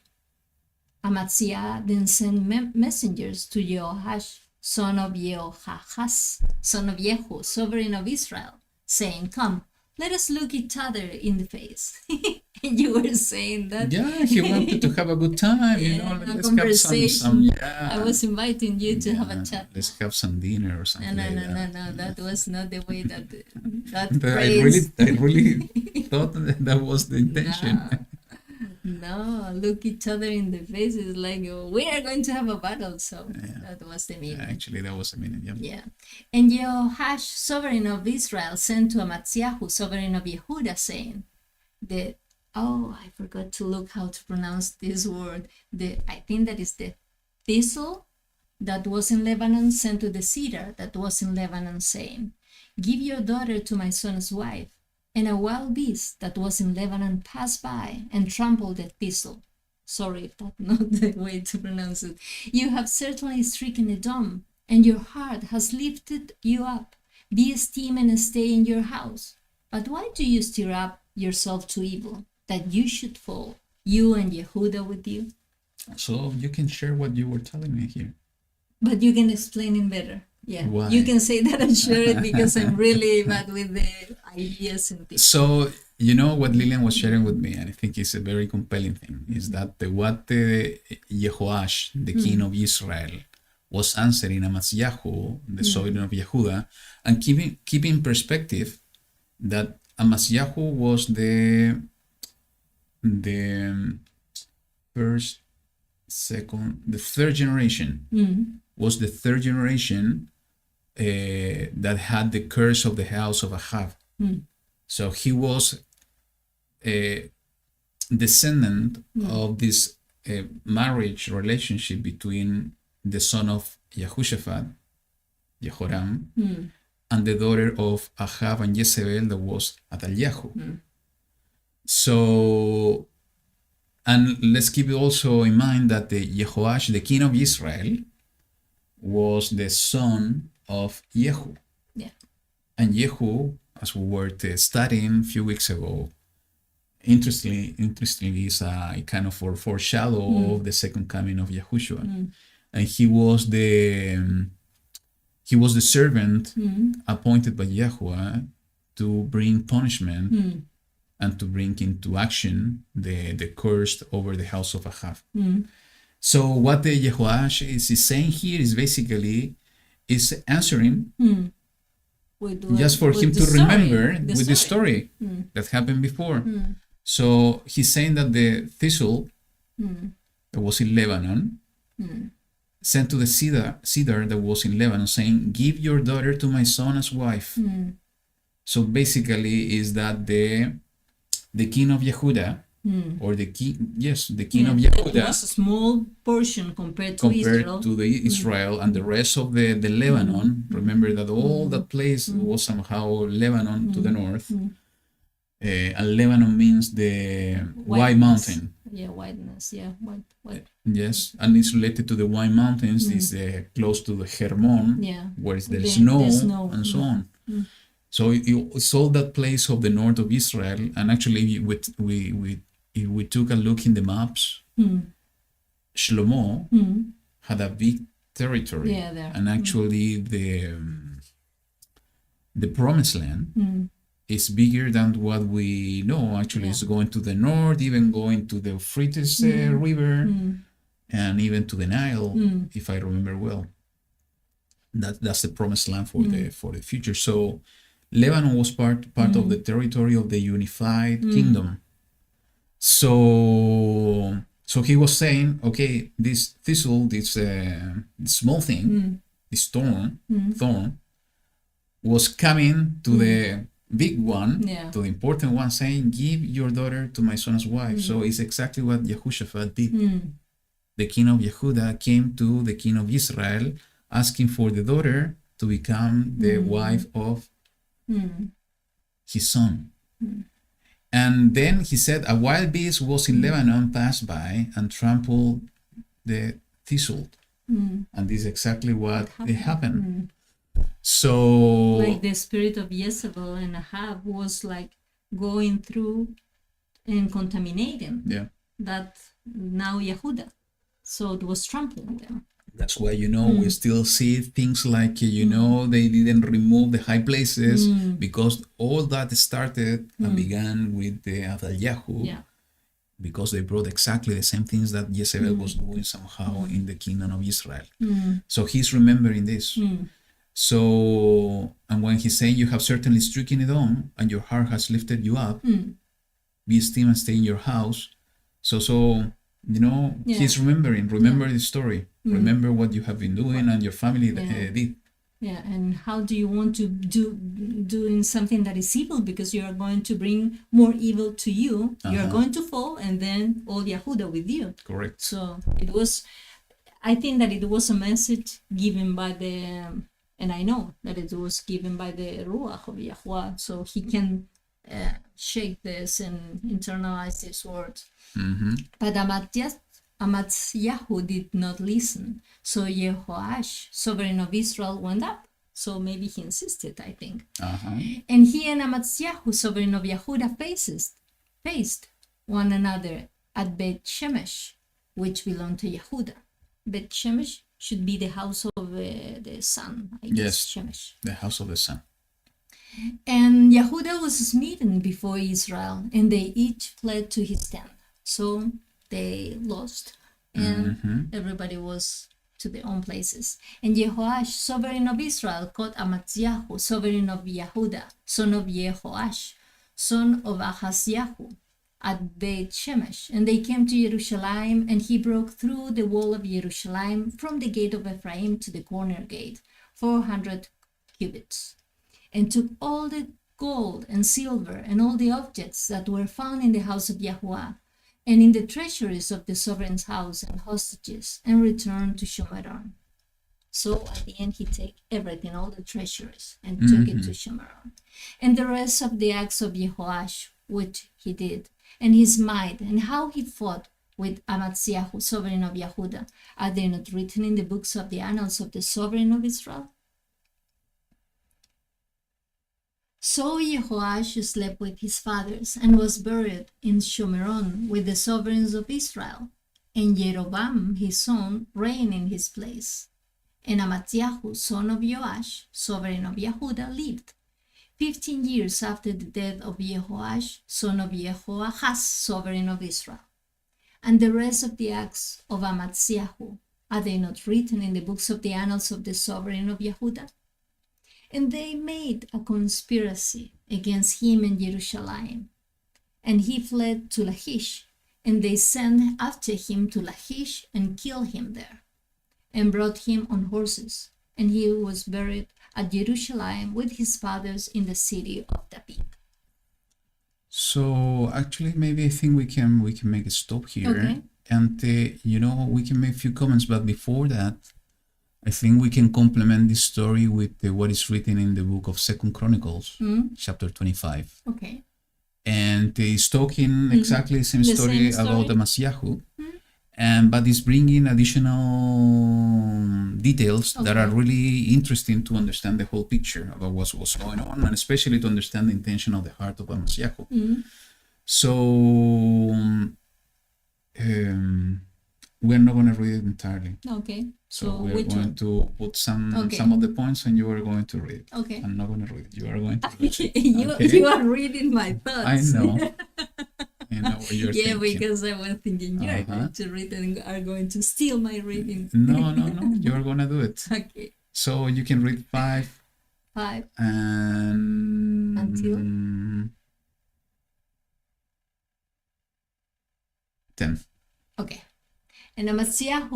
Amaziah then sent messengers to Jehoash, son of Jehoahaz, son of Jehu, sovereign of Israel, saying, come, let us look each other in the face. And you were saying that. Yeah, he wanted to have a good time, a let's conversation. have some I was inviting you to have a chat. Let's have some dinner or something like that. No. That was not the way that I phrase. really thought that was the intention. No, look each other in the face is like, we are going to have a battle. So that was the meaning. Actually, that was the meaning. Yeah. And Jehoash, sovereign of Israel, sent to Amaziah, sovereign of Yehuda, saying, I forgot to look how to pronounce this word. I think that is the thistle that was in Lebanon, sent to the cedar that was in Lebanon, saying, give your daughter to my son's wife. And a wild beast that was in Lebanon passed by and trampled the thistle. Sorry if that's not the way to pronounce it. You have certainly stricken Edom, and your heart has lifted you up. Be esteemed and stay in your house. But why do you stir up yourself to evil, that you should fall? you and Yehuda with you. So you can share what you were telling me here. But you can explain it better. Yeah. Why? You can say that I share it because I'm really bad with the ideas and things. So, what Lillian was sharing with me, and I think it's a very compelling thing, is that what YaHuWaH, the king of Israel, was answering Amatziyahu, the son of Yehuda, and keep in perspective that Amatziyahu was the first, second, the third generation, was the third generation that had the curse of the house of Ahab. So he was a descendant of this marriage relationship between the son of Yehoshaphat, Jehoram, and the daughter of Ahab and Jezebel, that was Athaliahu. So, and let's keep it also in mind that the YaHuWaH, the king of Israel, was the son of Yehu. Yeah. And Yehu, as we were studying a few weeks ago, interestingly is a kind of foreshadow of the second coming of Yahushua. And he was the servant appointed by YaHuWaH to bring punishment and to bring into action the curse over the house of Ahab. So what the YaHuWaH is saying here is basically is answering just for him to remember with the story that happened before. So he's saying that the thistle that was in Lebanon sent to the cedar that was in Lebanon, saying, "Give your daughter to my son as wife." So basically is that the king of Yehuda, or the king of Yehuda, it was a small portion compared to Israel and the rest of the Lebanon. Remember that all that place was somehow Lebanon to the north. And Lebanon means the white mountain. Yeah, whiteness. Yeah, white. Yes, and it's related to the white mountains. It's close to the Hermon, where there's snow and so on. So it's all that place of the north of Israel. And actually, if we took a look in the maps, Shlomo had a big territory, there. And actually the promised land is bigger than what we know. Actually, it's going to the north, even going to the Euphrates River, and even to the Nile, if I remember well. That's the promised land for the future. So Lebanon was part of the territory of the unified kingdom. So he was saying, okay, this thistle, this small thing, this thorn, was coming to the big one, to the important one, saying, "Give your daughter to my son as wife." So it's exactly what Yehoshaphat did. The king of Yehuda came to the king of Israel, asking for the daughter to become the wife of his son. And then he said, "A wild beast was in Lebanon, passed by, and trampled the thistle." And this is exactly what happened. So, like the spirit of Jezebel and Ahab was like going through and contaminating that now Yehuda. So it was trampling them. That's why, we still see things like, they didn't remove the high places because all that started and began with the Athaliahu, because they brought exactly the same things that Jezebel was doing somehow in the kingdom of Israel. So he's remembering this. So, and when he's saying, "You have certainly stricken it on, and your heart has lifted you up, be still and stay in your house." So he's remembering. Remember the story. Remember what you have been doing and your family did. Yeah, and how do you want to doing something that is evil, because you are going to bring more evil to you. You are going to fall, and then all Yehuda with you. Correct. So I think that it was a message given by and I know that it was given by the Ruach of YaHuWaH, so he can shake this and internalize these words. But Amatziyahu did not listen. So YaHuWaH, sovereign of Israel, went up. So maybe he insisted, I think. And he and Amatziyahu, sovereign of Yehuda, faced one another at Beit Shemesh, which belonged to Yehuda. Beit Shemesh should be the house of the sun, I guess. Yes, Shemesh. the house of the sun. And Yehuda was smitten before Israel, and they each fled to his tent. So they lost, and everybody was to their own places. And YaHuWaH, sovereign of Israel, caught Amaziah, sovereign of Yehuda, son of Jehoash, son of Ahaziah, at Beit Shemesh. And they came to Jerusalem, and he broke through the wall of Jerusalem from the gate of Ephraim to the corner gate, 400 cubits, and took all the gold and silver and all the objects that were found in the house of YaHuWaH and in the treasuries of the sovereign's house and hostages, and returned to Shomeron. So at the end, he took everything, all the treasuries, and took it to Shomeron. And the rest of the acts of YaHuWaH, which he did, and his might, and how he fought with Amaziah, sovereign of Yehuda, are they not written in the books of the annals of the sovereign of Israel? So YaHuWaH slept with his fathers, and was buried in Shomeron with the sovereigns of Israel. And Jeroboam his son reigned in his place. And Amaziah, son of Joash, sovereign of Yehuda, lived 15 years after the death of YaHuWaH, son of Jehoahaz, sovereign of Israel. And the rest of the acts of Amaziah, are they not written in the books of the annals of the sovereign of Yehuda? And they made a conspiracy against him in Jerusalem. And he fled to Lachish, and they sent after him to Lachish and killed him there, and brought him on horses. And he was buried at Jerusalem with his fathers in the city of David. So actually, maybe I think we can make a stop here, Okay. and we can make a few comments. But before that, I think we can complement this story with what is written in the book of Second Chronicles, chapter 25. Okay. And it's talking exactly the same The story same about story. Amaziah, but it's bringing additional details that are really interesting to understand the whole picture about what was going on, and especially to understand the intention of the heart of Amaziah. So we're not going to read it entirely. Okay. So we're which going one? to put some Okay. of the points, and you are going to read. Okay. I'm not going to read it. You are going to read it. you, Okay? you are reading my thoughts. I know. I know what you're Yeah, thinking. because I was thinking you are Uh-huh. going to read and are going to steal my reading. No. You're going to do it. Okay. So you can read 5 5 and Until? 10. Okay. And Amaziah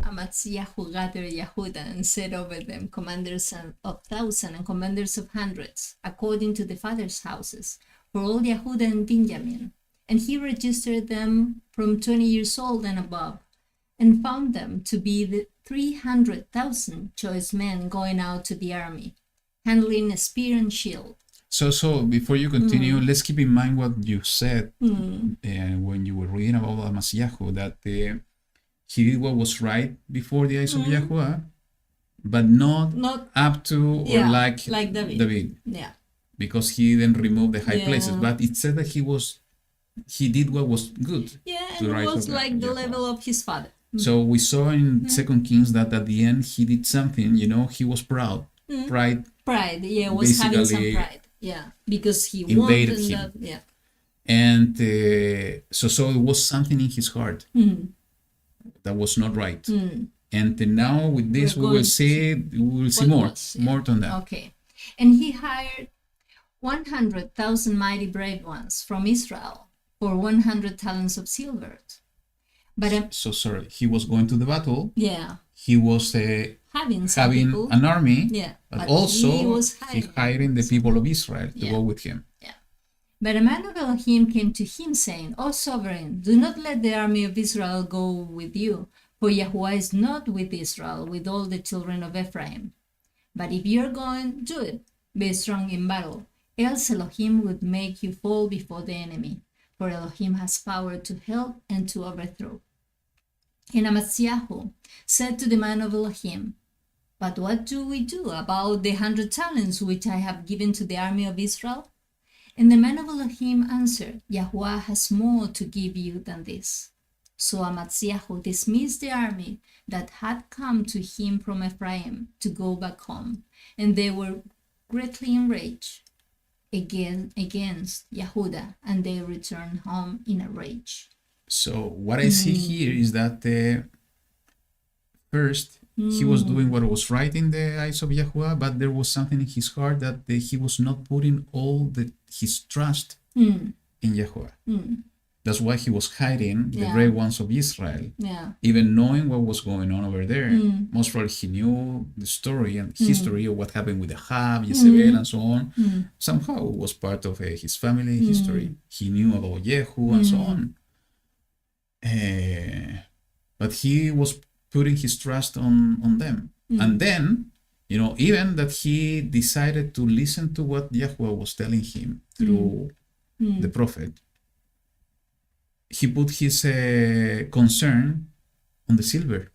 gathered Yehuda and set over them commanders of 1,000 and commanders of hundreds, according to the fathers' houses, for all Yehuda and Benjamin. And he registered them from 20 years old and above, and found them to be the 300,000 choice men going out to the army, handling a spear and shield. So before you continue, let's keep in mind what you said when you were reading about Amaziah, that he did what was right before the eyes of YaHuWaH, but not up to or like David. Yeah. Because he then removed the high places. Yeah. But it said that he did what was good. Yeah, to and the it right was of like the YaHuWaH. level of his father. So we saw in Second Kings that at the end he did something, he was proud. Pride Was having some basically pride. Yeah, because he invaded wanted him. that. Yeah. And so it was something in his heart that was not right. And now with this We're we will see what more was, yeah. more on that. Okay. And he hired 100,000 mighty brave ones from Israel for 100 talents of silver. But So sorry, he was going to the battle. yeah, He was having some having people. an army, Yeah, but also he was he hiring the people of Israel to go with him. But a man of Elohim came to him, saying, O sovereign, do not let the army of Israel go with you, for YaHuWaH is not with Israel, with all the children of Ephraim. But if you are going, do it. Be strong in battle, else Elohim would make you fall before the enemy, for Elohim has power to help and to overthrow. And Amaziah said to the man of Elohim, But what do we do about the 100 talents which I have given to the army of Israel? And the man of Elohim answered, YaHuWaH has more to give you than this. So Amaziah dismissed the army that had come to him from Ephraim to go back home, and they were greatly enraged against Yehuda, and they returned home in a rage. So what I see here is that first he was doing what was right in the eyes of YaHuWaH, but there was something in his heart that he was not putting all his trust in YaHuWaH. That's why he was hiding the great ones of Israel, even knowing what was going on over there. Most probably he knew the story and history of what happened with Ahab, Jezebel, and so on. Somehow it was part of his family history. He knew about Jehu and so on. But he was putting his trust on them. And then, even that he decided to listen to what YaHuWaH was telling him through the prophet, he put his concern on the silver.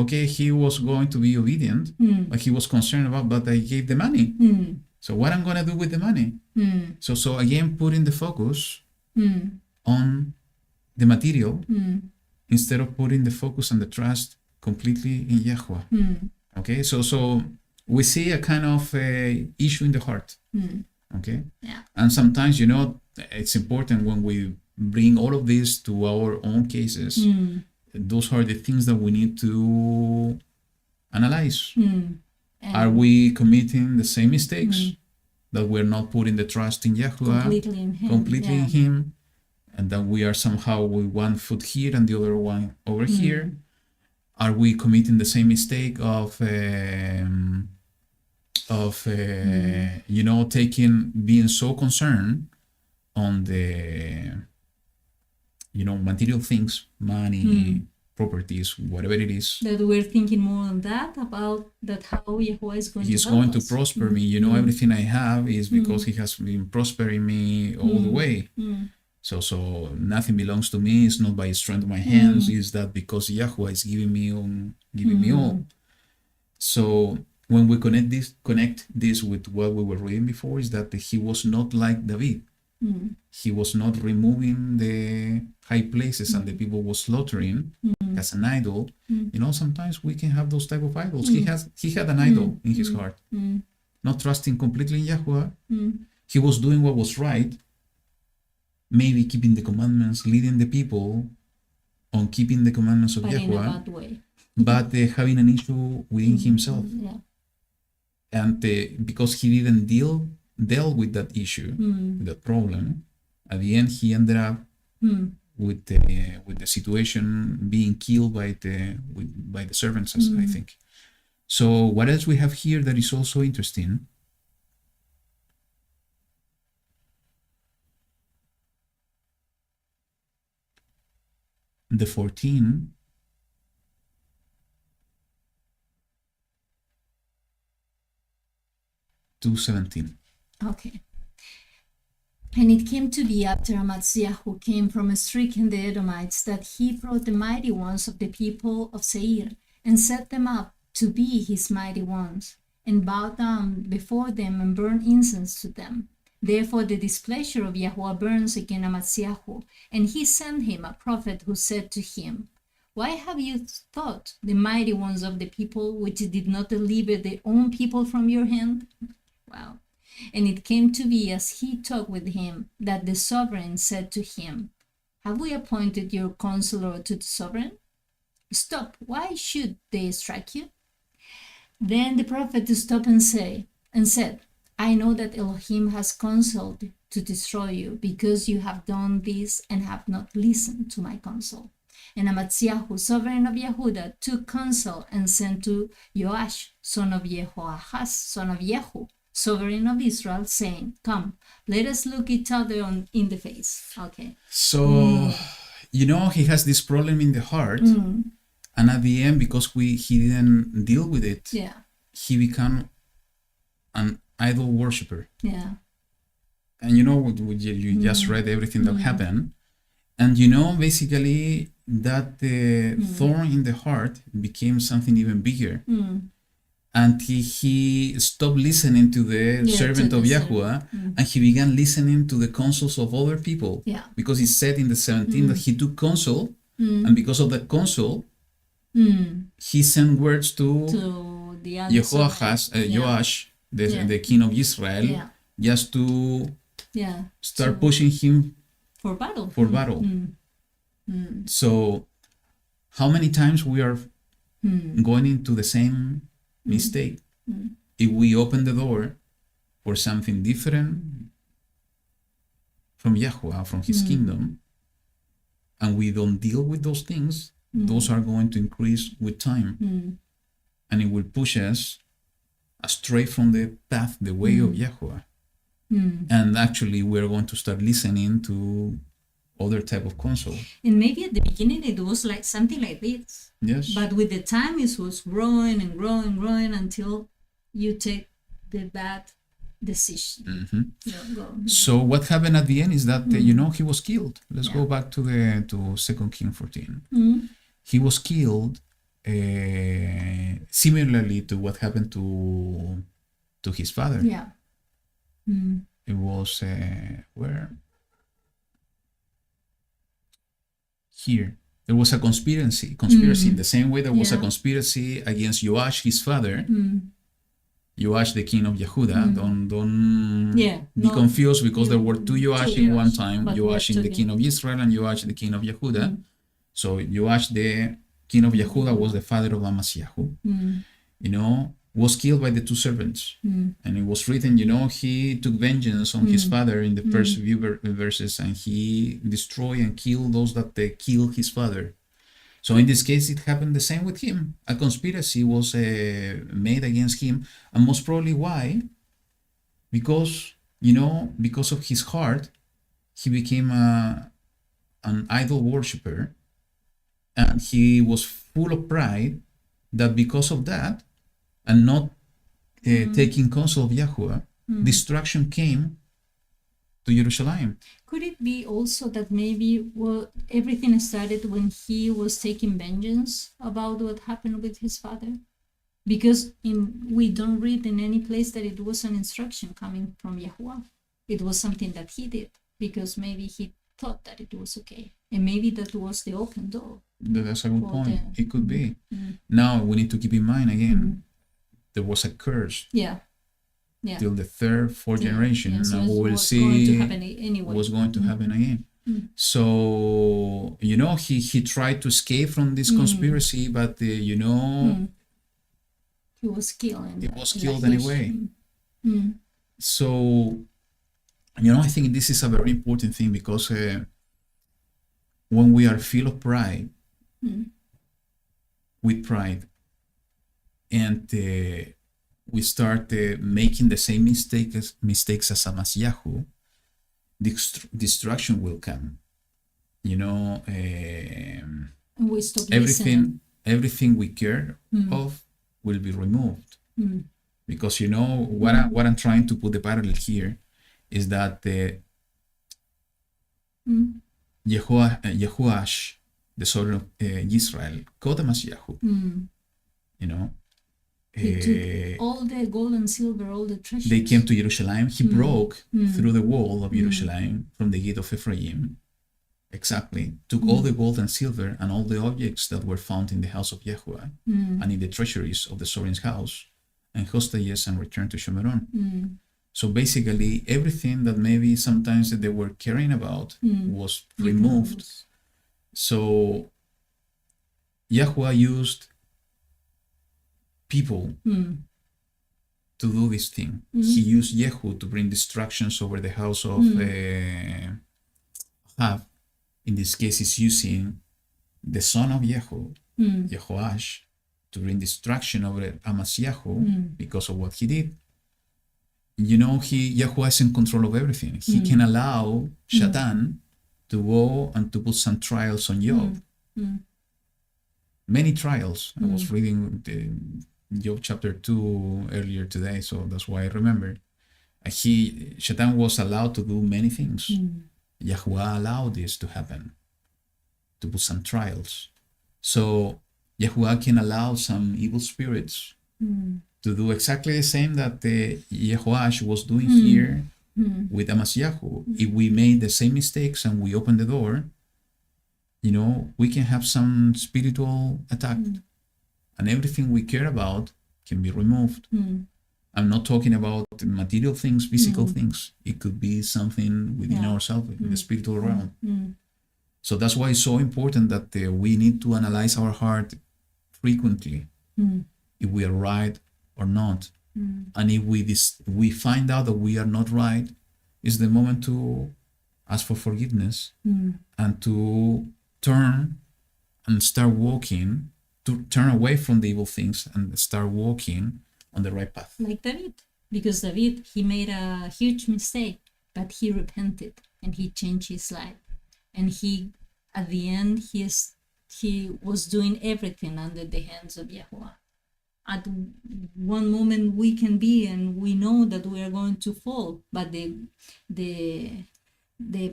Okay, he was going to be obedient, but he was concerned about, but I gave the money. So what I'm going to do with the money? So again, putting the focus on the material instead of putting the focus and the trust completely in YaHuWaH. Okay, so we see a kind of issue in the heart. Okay, and sometimes it's important when we bring all of this to our own cases. Those are the things that we need to analyze. Are we committing the same mistakes? That we're not putting the trust in YaHuWaH completely in Him, and that we are somehow with one foot here and the other one over here? Are we committing the same mistake of being so concerned on the material things, money, properties, whatever it is, that we're thinking more on that, about that how YaHuWaH is going He's to help going to us. prosper me. Everything I have is because He has been prospering me all the way. So nothing belongs to me. It's not by the strength of my hands. It's that because YaHuWaH is giving me all. So when we connect this with what we were reading before, is that he was not like David. He was not removing the high places and the people was slaughtering as an idol. Sometimes we can have those type of idols. He had an idol in his heart, not trusting completely in YaHuWaH. He was doing what was right, maybe keeping the commandments, leading the people on keeping the commandments of but in a YaHuWaH, bad way. but having an issue within himself. And because he didn't deal with that issue, with that problem, at the end he ended up with the situation being killed by the servants, I think. So what else we have here that is also interesting? The 14. To 17. Okay. And it came to be after Amaziah, who came from stricken the Edomites, that he brought the mighty ones of the people of Seir, and set them up to be his mighty ones, and bowed down before them and burned incense to them. Therefore the displeasure of YaHuWaH burns against Amaziah, and he sent him a prophet who said to him, Why have you thought the mighty ones of the people, which did not deliver their own people from your hand? Wow. And it came to be, as he talked with him, that the sovereign said to him, Have we appointed your counselor to the sovereign? Stop, why should they strike you? Then the prophet stopped and said, I know that Elohim has counseled to destroy you, because you have done this and have not listened to my counsel. And Amaziah, sovereign of Yehuda, took counsel and sent to Joash, son of Jehoahaz, son of Jehu, sovereign of Israel, saying, Come, let us look each other in the face. Okay. So, he has this problem in the heart, and at the end, because he didn't deal with it, he became an idol worshiper. Yeah. And you just read everything that happened, and basically that thorn in the heart became something even bigger. until he stopped listening to the servant of YaHuWaH, and he began listening to the counsels of other people. Yeah. Because he said in the 17 that he took counsel, and because of that counsel, he sent words to the other Joash, the king of Israel, just to start pushing him for battle. So, how many times we are going into the same mistake? If we open the door for something different from YaHuWaH, from his kingdom, and we don't deal with those things, those are going to increase with time, and it will push us astray from the path, the way of YaHuWaH. And actually we're going to start listening to other type of counsel. And maybe at the beginning it was like something like this. Yes. But with the time it was growing and growing until you take the bad decision. So what happened at the end is that he was killed. Let's go back to 2 Kings 14. He was killed similarly to what happened to his father. Yeah. It was where? Here. There was a conspiracy in the same way there was a conspiracy against Joash, his father. Joash, the king of Yehuda. Don't be confused, because there were two Joash in one time. Joash, the king of Israel, and Joash, the king of Yehuda. So Joash, the king of Yehuda, was the father of Amasyahu. Was killed by the two servants. And it was written, he took vengeance on his father in the first few verses, and he destroyed and killed those that killed his father. So in this case, it happened the same with him. A conspiracy was made against him, and most probably why? Because of his heart, he became an idol worshiper, and he was full of pride that because of that, and not taking counsel of YaHuWaH, destruction came to Jerusalem. Could it be also that maybe everything started when he was taking vengeance about what happened with his father? Because we don't read in any place that it was an instruction coming from YaHuWaH. It was something that he did because maybe he thought that it was okay. And maybe that was the open door. That's a good point. It could be. Now we need to keep in mind again, there was a curse. Till the third, fourth generation. So now we will see what's going to happen again. So, he tried to escape from this conspiracy, but, he was killed. He was killed anyway. So, I think this is a very important thing, because when we are filled of pride, with pride, and we start making the same mistakes as Amasyahu, destruction will come. We stop listening. Everything we care of will be removed. Because what I'm trying to put the parallel here is that YaHuWaH, the son of Yisra'el, called Amasyahu. He took all the gold and silver, all the treasures. They came to Jerusalem. He broke through the wall of Jerusalem from the gate of Ephraim. Exactly. Took all the gold and silver and all the objects that were found in the house of YaHuWaH and in the treasuries of the sovereign's house, and hostages, and returned to Shomeron. So basically, everything that maybe sometimes that they were caring about was removed. So YaHuWaH used people to do this thing. He used Yehu to bring destructions over the house of Ahab. In this case, he's using the son of Yehu, YaHuWaH, to bring destruction over Amasyahu because of what he did. YaHuWaH is in control of everything. He can allow Satan to go and to put some trials on Job. Many trials. I was reading Job chapter 2 earlier today, so that's why I remember. Satan was allowed to do many things. YaHuWaH allowed this to happen, to put some trials. So YaHuWaH can allow some evil spirits to do exactly the same that the YaHuWaH was doing here with Amasyahu. If we made the same mistakes and we open the door, we can have some spiritual attack, and everything we care about can be removed. I'm not talking about material things, physical things. It could be something within ourselves, in the spiritual realm. So that's why it's so important that we need to analyze our heart frequently, if we are right or not. And if we find out that we are not right, it's the moment to ask for forgiveness and to turn and start walking, to turn away from the evil things and start walking on the right path. Like David, because David, he made a huge mistake, but he repented and he changed his life. And he, at the end, he was doing everything under the hands of YaHuWaH. At one moment we can be, and we know that we are going to fall, but the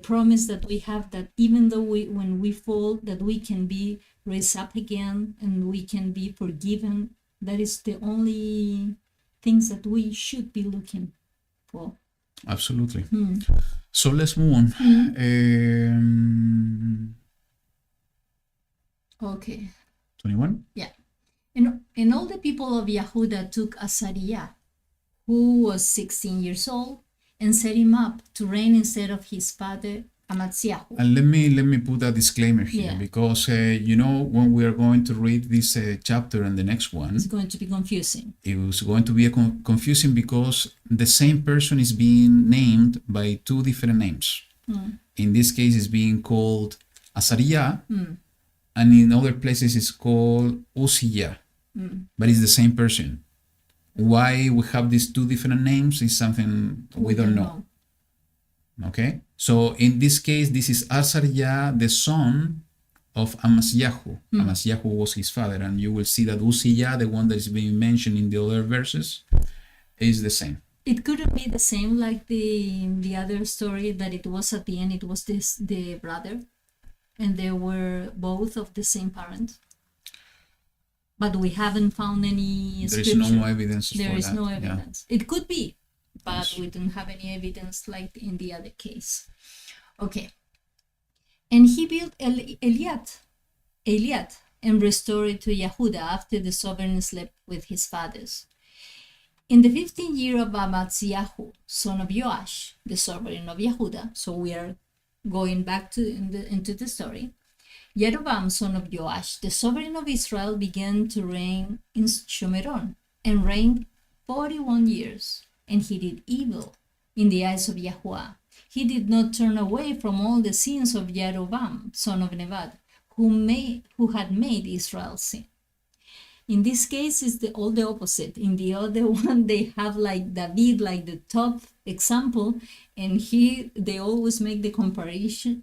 promise that we have, that even though when we fall, that we can be raised up again and we can be forgiven. That is the only things that we should be looking for. Absolutely. So let's move on. Okay. 21? Yeah. And all the people of Yehuda took Azariah, who was 16 years old, and set him up to reign instead of his father Amatziahu. And let me put a disclaimer here, because when we are going to read this chapter and the next one, it's going to be confusing. It was going to be confusing because the same person is being named by two different names. In this case, it's being called Azariah, and in other places it's called Uzziah, but it's the same person. Why we have these two different names is something we don't know. Okay, so in this case, this is Azariah, the son of Amasyahu. Amasyahu was his father, and you will see that Uzziah, the one that is being mentioned in the other verses, is the same. It couldn't be the same like the other story, that it was at the end, it was the brother, and they were both of the same parent. But we haven't found any scripture. There is no evidence for that. There is no evidence. It could be, but Yes. we don't have any evidence like in the other case. Okay. And he built Eliat, and restored it to Yehuda after the sovereign slept with his fathers. In the 15th year of Amatziahu, son of Joash, the sovereign of Yehuda, so we are going back into the story, Jeroboam, son of Joash, the sovereign of Israel, began to reign in Shomeron, and reigned 41 years, and he did evil in the eyes of YaHuWaH. He did not turn away from all the sins of Jeroboam, son of Nebat, who had made Israel sin. In this case, it's all the opposite. In the other one, they have like David, like the top example, and they always make the comparison,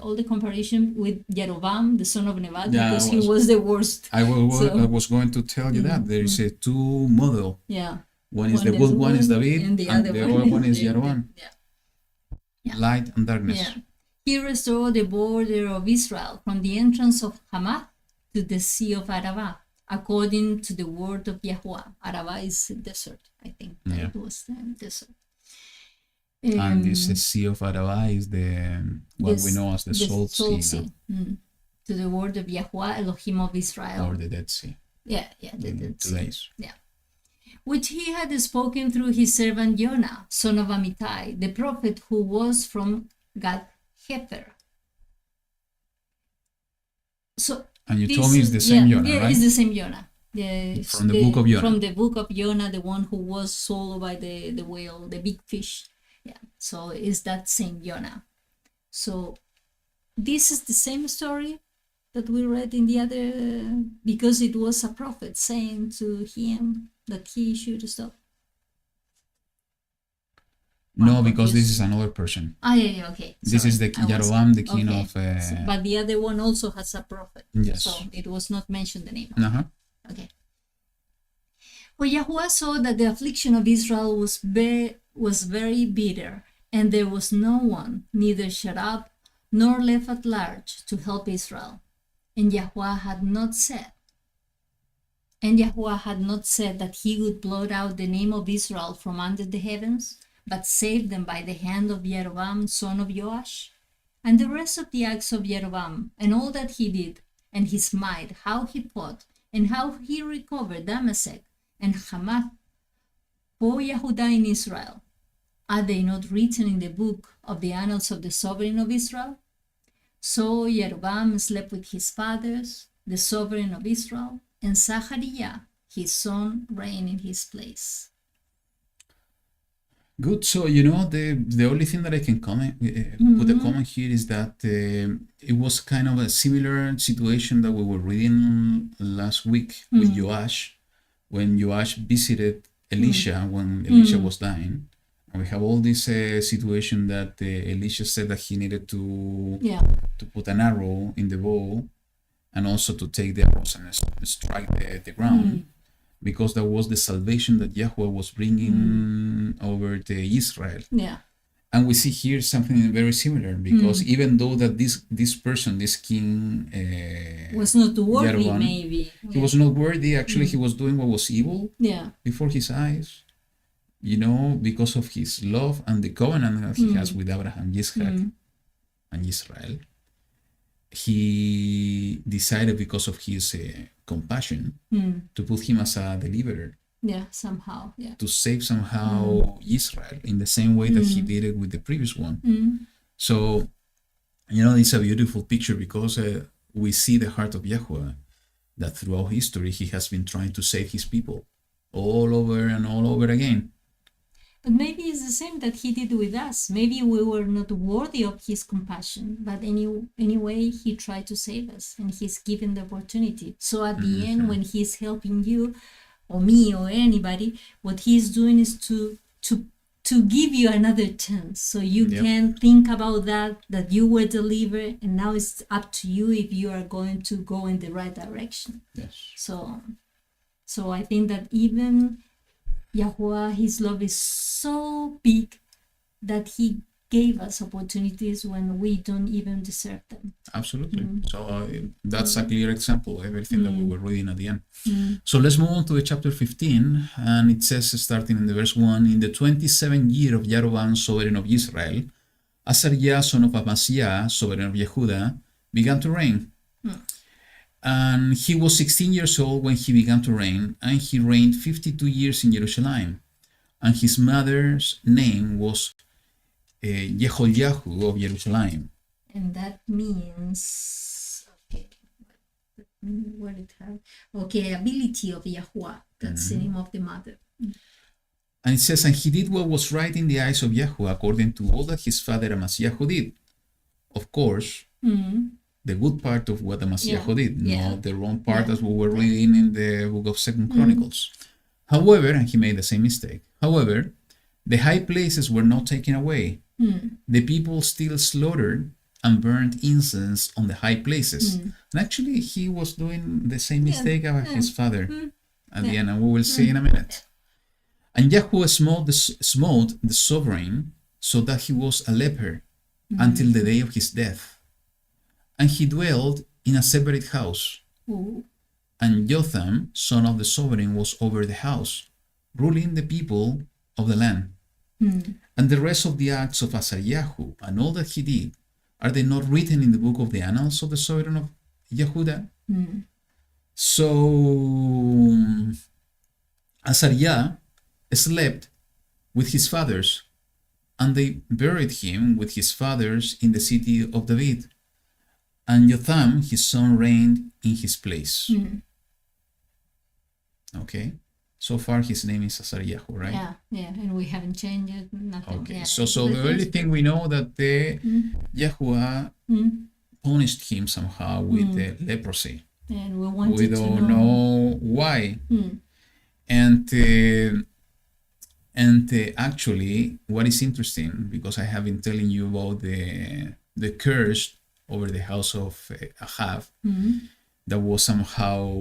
all the comparison with Jeroboam, the son of Nebat, because he was the worst. I was going to tell you that there is a two model. Yeah. One is the good one is David, and the other one is Jeroboam. Yeah. Light and darkness. Yeah. He restored the border of Israel from the entrance of Hamath to the Sea of Arabah, according to the word of YaHuWaH. Arabah is desert, I think. Yeah. It was the desert. And this Sea of Arabah is what we know as the Salt Sea. To the word of YaHuWaH, Elohim of Israel. Or the Dead Sea. Yeah, the Dead Sea. Today's. Yeah. Which he had spoken through his servant Jonah, son of Amittai, the prophet who was from Gath-Hepher. So, and you told me it's the same Jonah, yeah, right? it's the same Jonah. From the book of Jonah. From the book of Jonah, the one who was swallowed by the whale, the big fish. Yeah, so it's that same Jonah. So this is the same story that we read in the other, because it was a prophet saying to him that he should stop. No, because this is another person. Yeah, okay. This is the Jeroboam, the king of... But the other one also has a prophet. Yes. So it was not mentioned the name. Uh-huh. Okay. Well, YaHuWaH saw that the affliction of Israel was very bitter, and there was no one, neither shut up nor left at large, to help Israel. And YaHuWaH had not said, And YaHuWaH had not said that he would blot out the name of Israel from under the heavens, but save them by the hand of Jeroboam, son of Joash? And the rest of the acts of Jeroboam, and all that he did, and his might, how he fought, and how he recovered Damascus and Hamath for Yehudah in Israel, are they not written in the book of the annals of the sovereign of Israel? So Jeroboam slept with his fathers, the sovereign of Israel, and Zachariah, his son, reigned in his place. Good. So, the only thing that I can comment, put a comment here is that it was kind of a similar situation that we were reading last week with Joash, when Joash visited Elisha when Elisha was dying. And we have all this situation that Elisha said that he needed to put an arrow in the bow and also to take the arrows and strike the ground, because that was the salvation that YaHuWaH was bringing over the Israel. Yeah. And we see here something very similar, because even though that this person, this king, was not worthy, Jeroboam, maybe. he was not worthy. Actually, he was doing what was evil before his eyes, because of his love and the covenant that he has with Abraham, Yitzhak, and Israel. He decided, because of his compassion, to put him as a deliverer. Yeah, somehow. Yeah. To save somehow Israel in the same way that he did it with the previous one. So, it's a beautiful picture, because we see the heart of YaHuWaH, that throughout history he has been trying to save his people all over and all over again. But maybe it's the same that he did with us. Maybe we were not worthy of his compassion, but anyway, he tried to save us, and he's given the opportunity. So at the end, when he's helping you, or me, or anybody, what he's doing is to give you another chance, so you can think about that you were delivered, and now it's up to you if you are going to go in the right direction. Yes. So I think that even YaHuWaH, his love is so big that he gave us opportunities when we don't even deserve them. Absolutely. So that's a clear example of everything that we were reading at the end. So let's move on to the chapter 15, and it says, starting in the verse 1, in the 27th year of Jeroboam, sovereign of Israel, Azariah, son of Amasiah, sovereign of Yehudah, began to reign. And he was 16 years old when he began to reign, and he reigned 52 years in Jerusalem. And his mother's name was Yehoyahu of Jerusalem. And that means, what it have? Okay, ability of YaHuWaH. That's the name of the mother. And it says, and he did what was right in the eyes of YaHuWaH, according to all that his father Amasiah did. Of course, the good part of what Amasiah did, not the wrong part as we were reading in the book of 2 Chronicles. However, and he made the same mistake. However, the high places were not taken away. The people still slaughtered and burned incense on the high places. And actually, he was doing the same mistake as his father at the end, and we will see in a minute. And YaHuWaH smote the sovereign so that he was a leper until the day of his death. And he dwelled in a separate house. And Jotham, son of the sovereign, was over the house, ruling the people of the land. And the rest of the acts of Azariah and all that he did, are they not written in the book of the annals of the sovereign of Yehudah? So Azariah slept with his fathers, and they buried him with his fathers in the city of David. And Jotham, his son, reigned in his place. Okay, so far his name is Azariah, right? Yeah, and we haven't changed it, nothing. Okay, so the only thing we know that the YaHuWaH punished him somehow with the leprosy. And we don't know why. And actually, what is interesting, because I have been telling you about the curse over the house of Ahab, that was somehow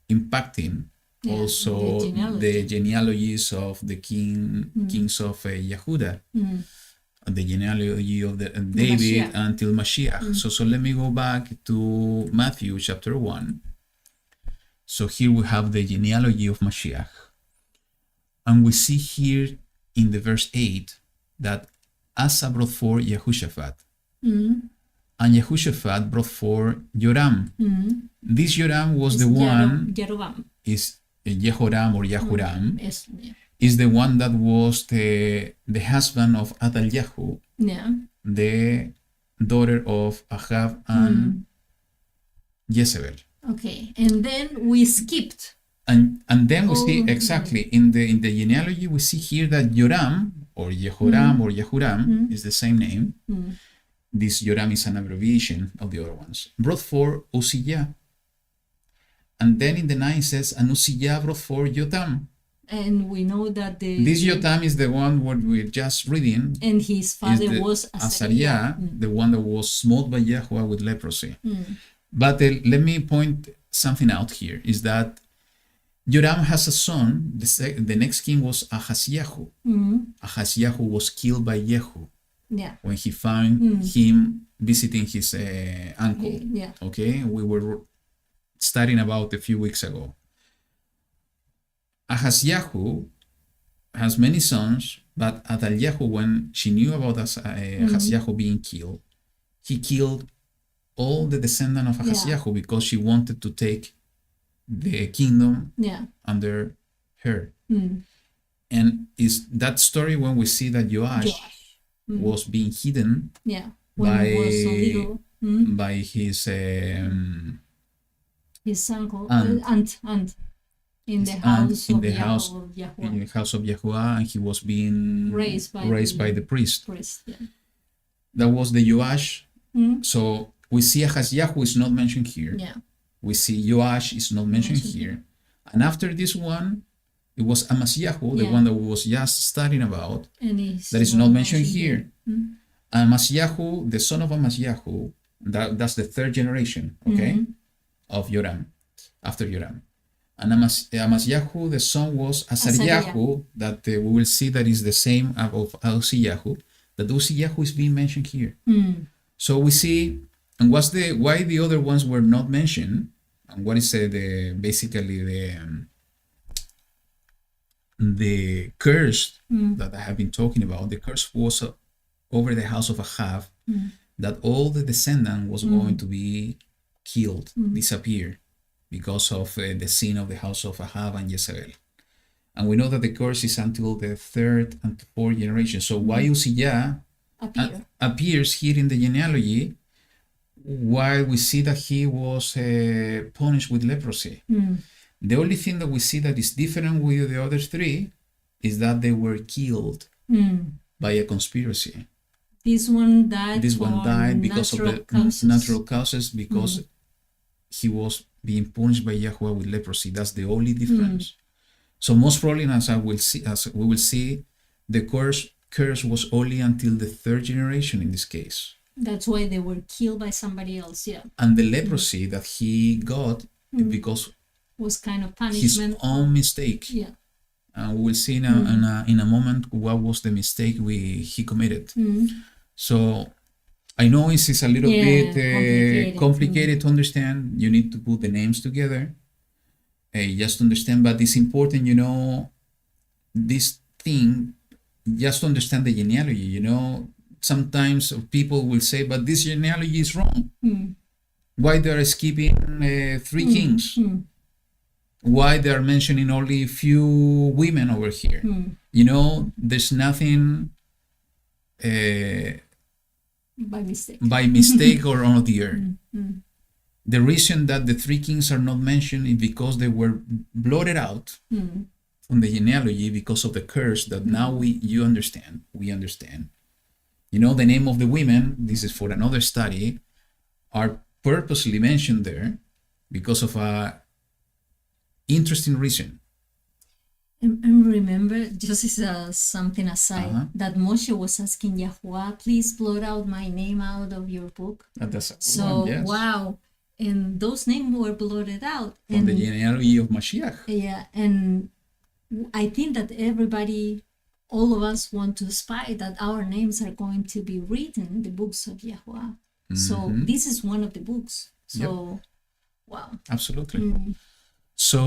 impacting also the genealogies of the kings of Yehudah, the genealogy of David until Mashiach. So let me go back to Matthew chapter 1. So here we have the genealogy of Mashiach. And we see here in the verse 8 that Asa brought forth Yehoshaphat. And Yehoshaphat brought forth Joram. This Joram was the one, is Jehoram or Yahuram, is the one that was the husband of Atalyahu, the daughter of Ahab and Jezebel. Okay, and then we skipped. And then we see exactly in the genealogy we see here that Joram or Jehoram or Yahuram is the same name. This Joram is an abbreviation of the other ones. Brought forth Uzziah. And then in the 9 it says, and Uzziah brought forth Jotam. And we know that this Jotam is the one what we're just reading. And his father was Azariah, the one that was smote by YaHuWaH with leprosy. But let me point something out here, is that Joram has a son. The next king was Ahaziah. Ahaziah was killed by Yehu when he found him visiting his uncle. Okay, we were studying about a few weeks ago. Ahaziah has many sons, but Atalyahu, when she knew about Ahaziah being killed, he killed all the descendants of Ahaziah because she wanted to take the kingdom under her. And is that story when we see that Joash was being hidden by his uncle, aunt in the house of YaHuWaH, and he was being raised by the priest. That was the Joash. So we see Ahaziah is not mentioned here. We see Joash is not mentioned here. And after this one, it was Amaziah, the one that we was just studying about, that is not mentioned here. Amaziah, the son of Amaziah, that's the third generation, of Joram, after Joram. And Amaziah, the son was Azariah, that we will see that is the same of Uzziah, that Uzziah is being mentioned here. So we see, and why the other ones were not mentioned, and what is basically the curse that I have been talking about. The curse was over the house of Ahab, that all the descendant was going to be killed, disappear, because of the sin of the house of Ahab and Jezebel. And we know that the curse is until the third and fourth generation. So why Uzziah appears here in the genealogy, while we see that he was punished with leprosy? The only thing that we see that is different with the other three is that they were killed by a conspiracy. This one died because of the natural causes, because he was being punished by YaHuWaH with leprosy. That's the only difference. So most probably, as we will see, the curse was only until the third generation in this case. That's why they were killed by somebody else, And the leprosy that he got because was kind of punishment. His own mistake. And we'll see in a moment what was the mistake he committed. So I know it's a little bit complicated to understand. You need to put the names together just to understand, but it's important, this thing, just to understand the genealogy. Sometimes people will say, but this genealogy is wrong. Why they are skipping 3 kings? Why they are mentioning only a few women over here? There's nothing by mistake or on the earth. The reason that the 3 kings are not mentioned is because they were blotted out from the genealogy because of the curse that now we understand. The name of the women, this is for another study, are purposely mentioned there because of a interesting reason. And remember, just as something aside, that Moshe was asking YaHuWaH, please blot out my name out of your book. Wow. And those names were blotted out. From the genealogy of Mashiach. And I think that all of us want to aspire that our names are going to be written in the books of YaHuWaH. So this is one of the books. So, wow. Absolutely. So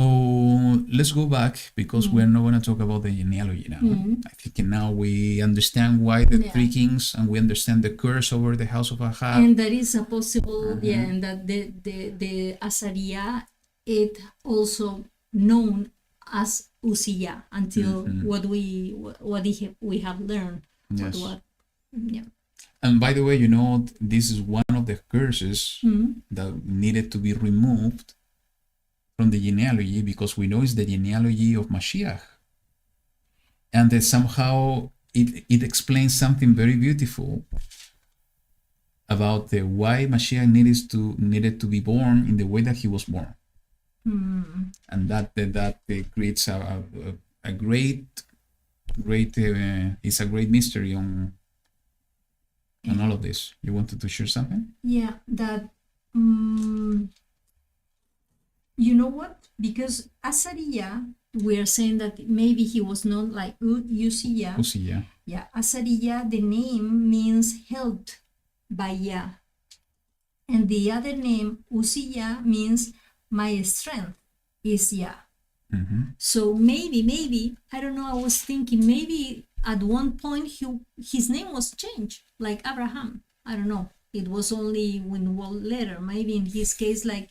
let's go back because we're not going to talk about the genealogy now. I think now we understand why the three kings, and we understand the curse over the house of Ahab. And that is a possible, and that the Azariah, it also known as Uzziah until what we have learned. Yes. Yeah. And by the way, this is one of the curses that needed to be removed from the genealogy, because we know it's the genealogy of Mashiach. And that somehow it explains something very beautiful about the why Mashiach needed to be born in the way that he was born. And that creates a great it's a great mystery on all of this. You wanted to share something? Yeah, that you know what? Because Azariah, we are saying that maybe he was not like Uzziah. Uzziah. Yeah, Azariah, the name means helped by Yah. And the other name, Uzziah, means my strength is Yah. So maybe, I don't know, I was thinking maybe at one point his name was changed, like Abraham. I don't know. It was only in one letter. Maybe in his case, like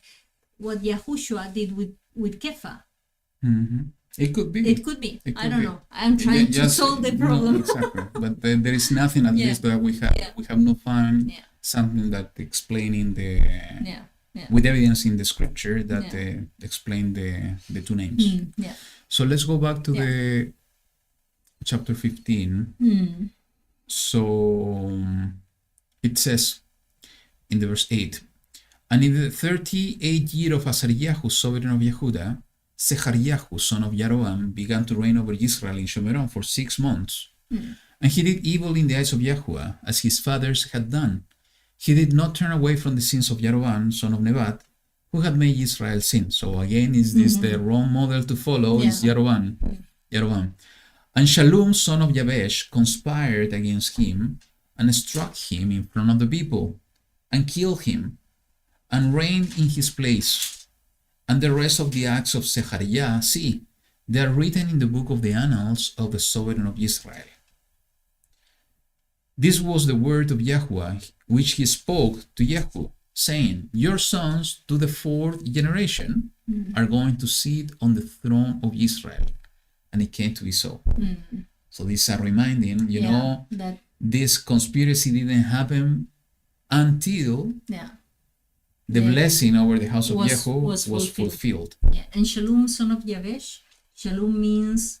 what YaHuWaH did with Kepha. It could be. It could be. I don't know. I'm trying to solve the problem. No, exactly. But there is nothing, at least, that we have not found something that explaining the with evidence in the scripture that explain the two names. So let's go back to the chapter 15. So it says in the verse 8, and in the 38th year of Azariah, sovereign of Yehuda, Zechariah, son of Yaroam, began to reign over Israel in Shomeron for 6 months. And he did evil in the eyes of YaHuWaH, as his fathers had done. He did not turn away from the sins of Yaroam, son of Nebat, who had made Israel sin. So again, is this the wrong model to follow? Is Yaroam. And Shalom, son of Yabesh, conspired against him and struck him in front of the people and killed him and reigned in his place. And the rest of the acts of Zechariah, see, they are written in the book of the annals of the sovereign of Israel. This was the word of YaHuWaH, which he spoke to Yehu, saying, your sons to the 4th generation are going to sit on the throne of Israel. And it came to be so. So this is a reminding, you know, that this conspiracy didn't happen until the blessing over the house of Yehu was fulfilled. Yeah. And Shalom, son of Yabesh, Shalom means,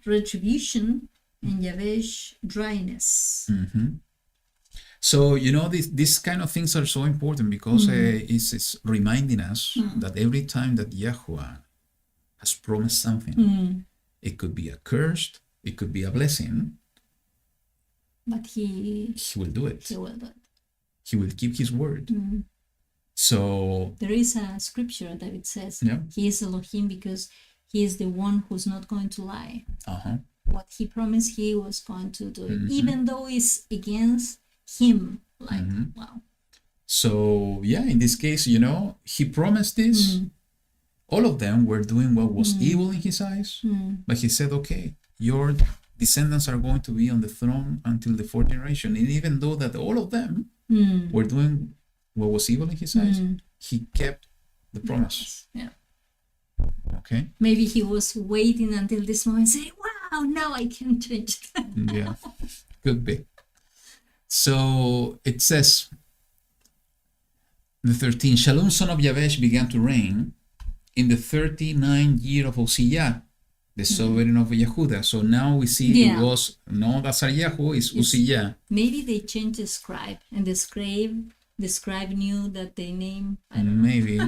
retribution, and Yabesh, dryness. So, you know, these kind of things are so important because it's reminding us that every time that YaHuWaH has promised something, it could be a curse, it could be a blessing, but he will do it. He will keep his word. So there is a scripture that it says he is Elohim because he is the one who's not going to lie. What he promised, he was going to do it, even though it's against him. Like, wow. So in this case, you know, he promised this. All of them were doing what was evil in his eyes, but he said, okay, your descendants are going to be on the throne until the 4th generation. And even though that all of them were doing what was evil in his eyes, he kept the promise. Okay. Maybe he was waiting until this moment and say, wow, now I can change it. Could be. So it says, the 13, Shalom, son of Yabesh, began to reign in the 39th year of Uzziah, the sovereign of Yehuda. So now we see it was not Azariah, it's Uzziah. Maybe they changed the scribe, and the scribe knew that they name. Maybe.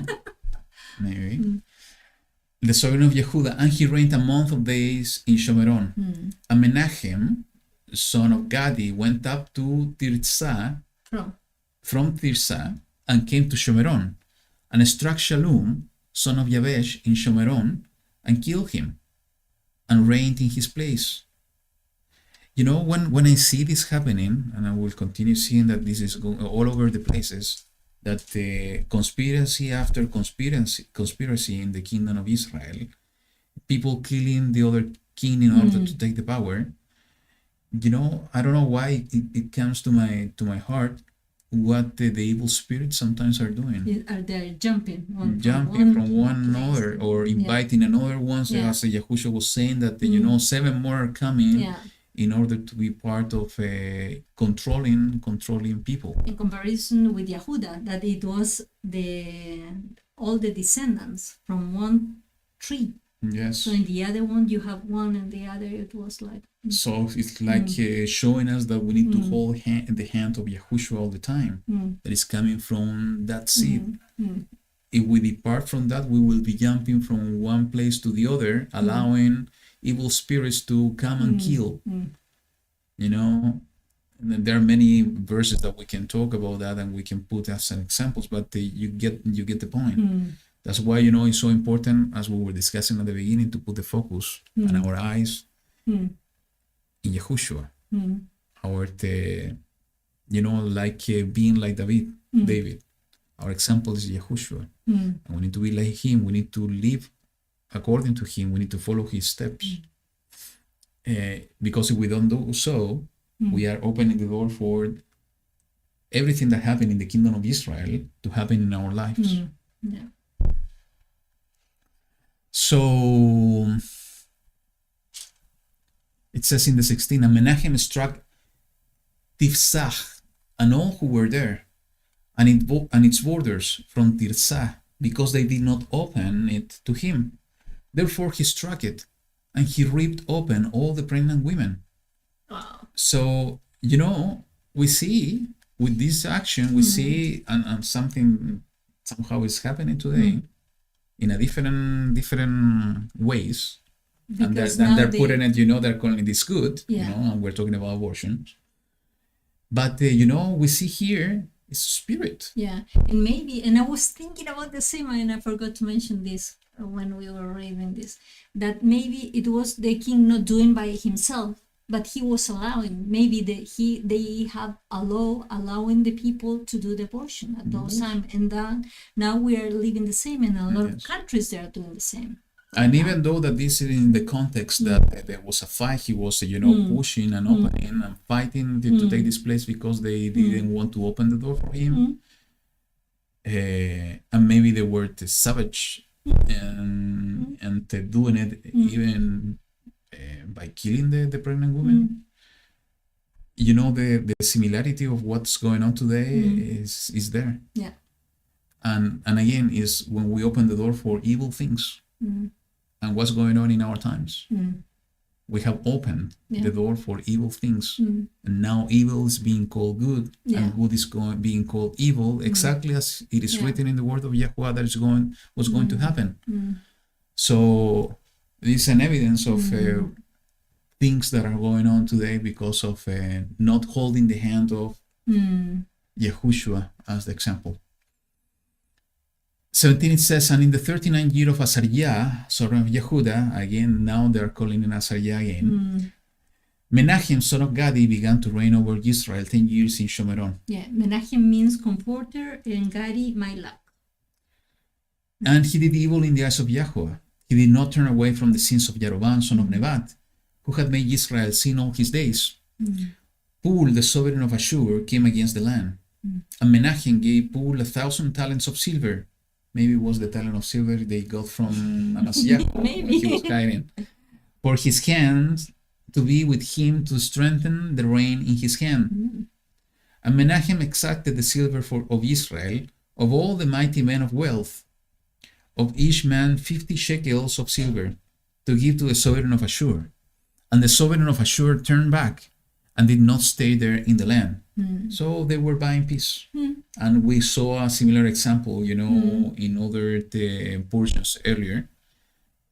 The sovereign of Yehuda, and he reigned a month of days in Shomeron. And Menachem, son of Gadi, went up to Tirzah, from Tirzah, and came to Shomeron, and struck Shalom, son of Yabesh, in Shomeron, and killed him, and reigned in his place. You know, when I see this happening, and I will continue seeing that this is going all over the places, that conspiracy after conspiracy in the kingdom of Israel, people killing the other king in order to take the power. I don't know why it comes to my heart what the evil spirits sometimes are doing. Are they jumping From one another, or inviting another one. So as YaHuWaH was saying that 7 more are coming in order to be part of controlling people. In comparison with YaHuWaH, that it was all the descendants from one tree. Yes. So in the other one you have one, and the other it was like. So it's like showing us that we need to hold the hand of YaHuWaH all the time. That is coming from that seed. If we depart from that, we will be jumping from one place to the other, allowing evil spirits to come and kill. And there are many verses that we can talk about that, and we can put as an examples, but you get the point. That's why it's so important, as we were discussing at the beginning, to put the focus and our eyes in YaHuWaH. Being like David. Our example is YaHuWaH. And we need to be like him. We need to live according to him. We need to follow his steps. Because if we don't do so, we are opening the door for everything that happened in the kingdom of Israel to happen in our lives. So it says in the 16, and Menachem struck Tifsach and all who were there, and its borders from Tirzah, because they did not open it to him. Therefore he struck it, and he ripped open all the pregnant women. Wow. So, we see with this action, we see, and something somehow is happening today in a different ways. Because and they're putting it, they're calling this good, and we're talking about abortion. But, we see here is spirit. Yeah, and I was thinking about the same, and I forgot to mention this when we were reading this, that maybe it was the king not doing by himself, but he was allowing. Maybe they have allowing the people to do the abortion at those time, and then now we are living the same, and a lot of countries they are doing the same. And even though that this is in the context that there was a fight, he was, pushing and opening and fighting to take this place because they didn't want to open the door for him. And maybe they were savage and doing it even by killing the pregnant woman. The similarity of what's going on today is there. Yeah. And again, is when we open the door for evil things. And what's going on in our times. We have opened the door for evil things. And now evil is being called good, and good is being called evil, exactly as it is written in the word of YaHuWaH that was going to happen. So this is an evidence of things that are going on today because of not holding the hand of YaHuWaH as the example. 17 it says, and in the 39th year of Azariah, son of YaHuWaH, again now they are calling him Azariah again, Menachem, son of Gadi, began to reign over Israel 10 years in Shomeron. Yeah, Menachem means comforter, and Gadi, my luck. And he did evil in the eyes of YaHuWaH. He did not turn away from the sins of Jeroboam, son of Nebat, who had made Israel sin all his days. Pul, the sovereign of Ashur, came against the land. And Menachem gave Pul 1,000 talents of silver. Maybe it was the talent of silver they got from Amasiah when he was hiding. For his hand to be with him to strengthen the reign in his hand. And Menachem exacted the silver of Israel, of all the mighty men of wealth, of each man 50 shekels of silver, to give to the sovereign of Ashur. And the sovereign of Ashur turned back and did not stay there in the land. So they were buying peace. And we saw a similar example, in other portions earlier,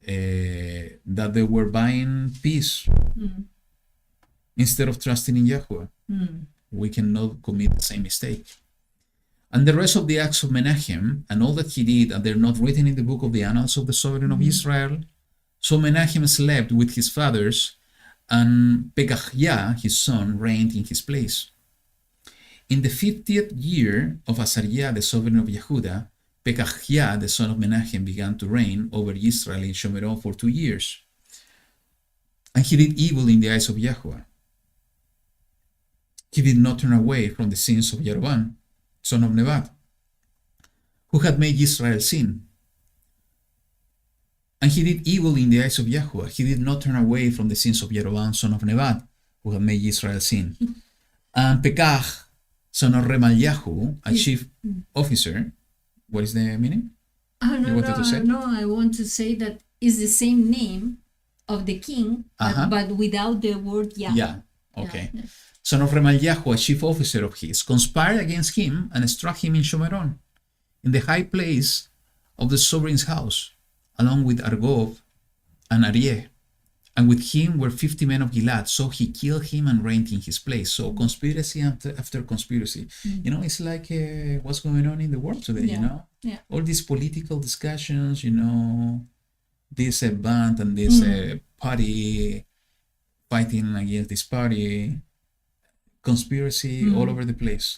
that they were buying peace instead of trusting in YaHuWaH. We cannot commit the same mistake. And the rest of the acts of Menachem and all that he did, are they not written in the book of the annals of the sovereign of Israel? So Menachem slept with his fathers, and Pekahiah, his son, reigned in his place. In the 50th year of Azariah, the sovereign of Yehuda, Pekahiah, the son of Menachem, began to reign over Israel in Shomeron for 2 years. And he did evil in the eyes of YaHuWaH. He did not turn away from the sins of Jeroboam, son of Nebat, who had made Israel sin. And he did evil in the eyes of YaHuWaH. He did not turn away from the sins of Jeroboam, son of Nebat, who had made Israel sin. And Pekah, son of Remalyahu, a chief officer. What is the meaning? Oh, You wanted to say? no, I want to say that it's the same name of the king, but without the word Yah. Yeah, okay. Yeah. Son of Remalyahu, a chief officer of his, conspired against him and struck him in Shomeron, in the high place of the sovereign's house, along with Argob and Aryeh. And with him were 50 men of Gilad. So he killed him and reigned in his place. So conspiracy after conspiracy. You know, it's like what's going on in the world today, you know? Yeah. All these political discussions, you know, this band and this party fighting against this party. Conspiracy all over the place.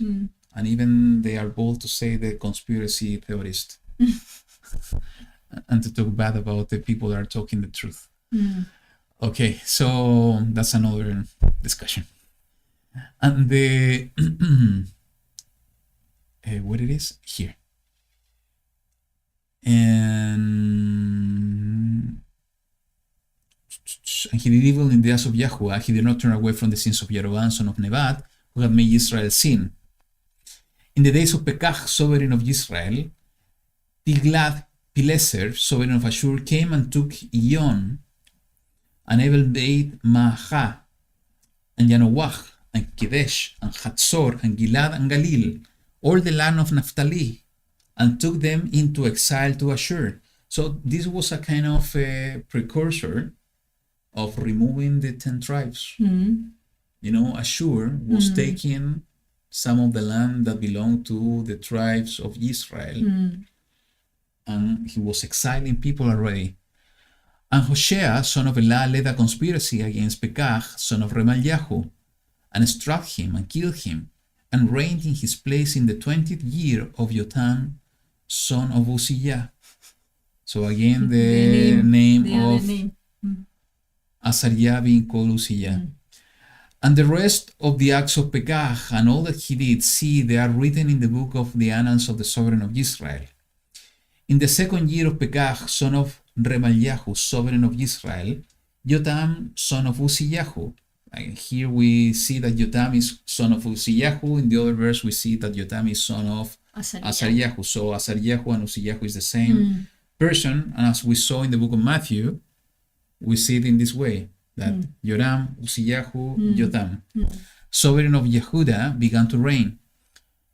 And even they are bold to say the conspiracy theorist. And to talk bad about the people that are talking the truth. Okay, so that's another discussion. And the what it is here. And he did evil in the eyes of YaHuWaH. He did not turn away from the sins of Jeroboam, son of Nebat, who had made Israel sin. In the days of Pekah, sovereign of Israel, Tiglath-Pileser, sovereign of Ashur, came and took Iyon, and Ebel-Beit Ma'achah, and YaNoach, and Kedesh, and Hatzor, and Gilad, and Galil, all the land of Naphtali, and took them into exile to Ashur. So this was a kind of precursor of removing the 10 tribes. You know, Ashur was taking some of the land that belonged to the tribes of Israel, and he was exiling people already. And Hoshea, son of Elah, led a conspiracy against Pekah, son of Remalyahu, and struck him and killed him, and reigned in his place in the 20th year of Jotham, son of Uzziah. So again, the name of Azariah being called Uzziah. And the rest of the acts of Pekah and all that he did, see, they are written in the book of the annals of the sovereign of Israel. In the 2nd year of Pekah, son of Remalyahu, sovereign of Israel, Jotham, son of Uzziyahu. And here we see that Jotham is son of Uzziyahu. In the other verse, we see that Jotham is son of Azariah. So Azariah and Uzziyahu is the same person. And as we saw in the book of Matthew, we see it in this way, that Joram, Uzziyahu, Jotham, sovereign of Yehuda, began to reign.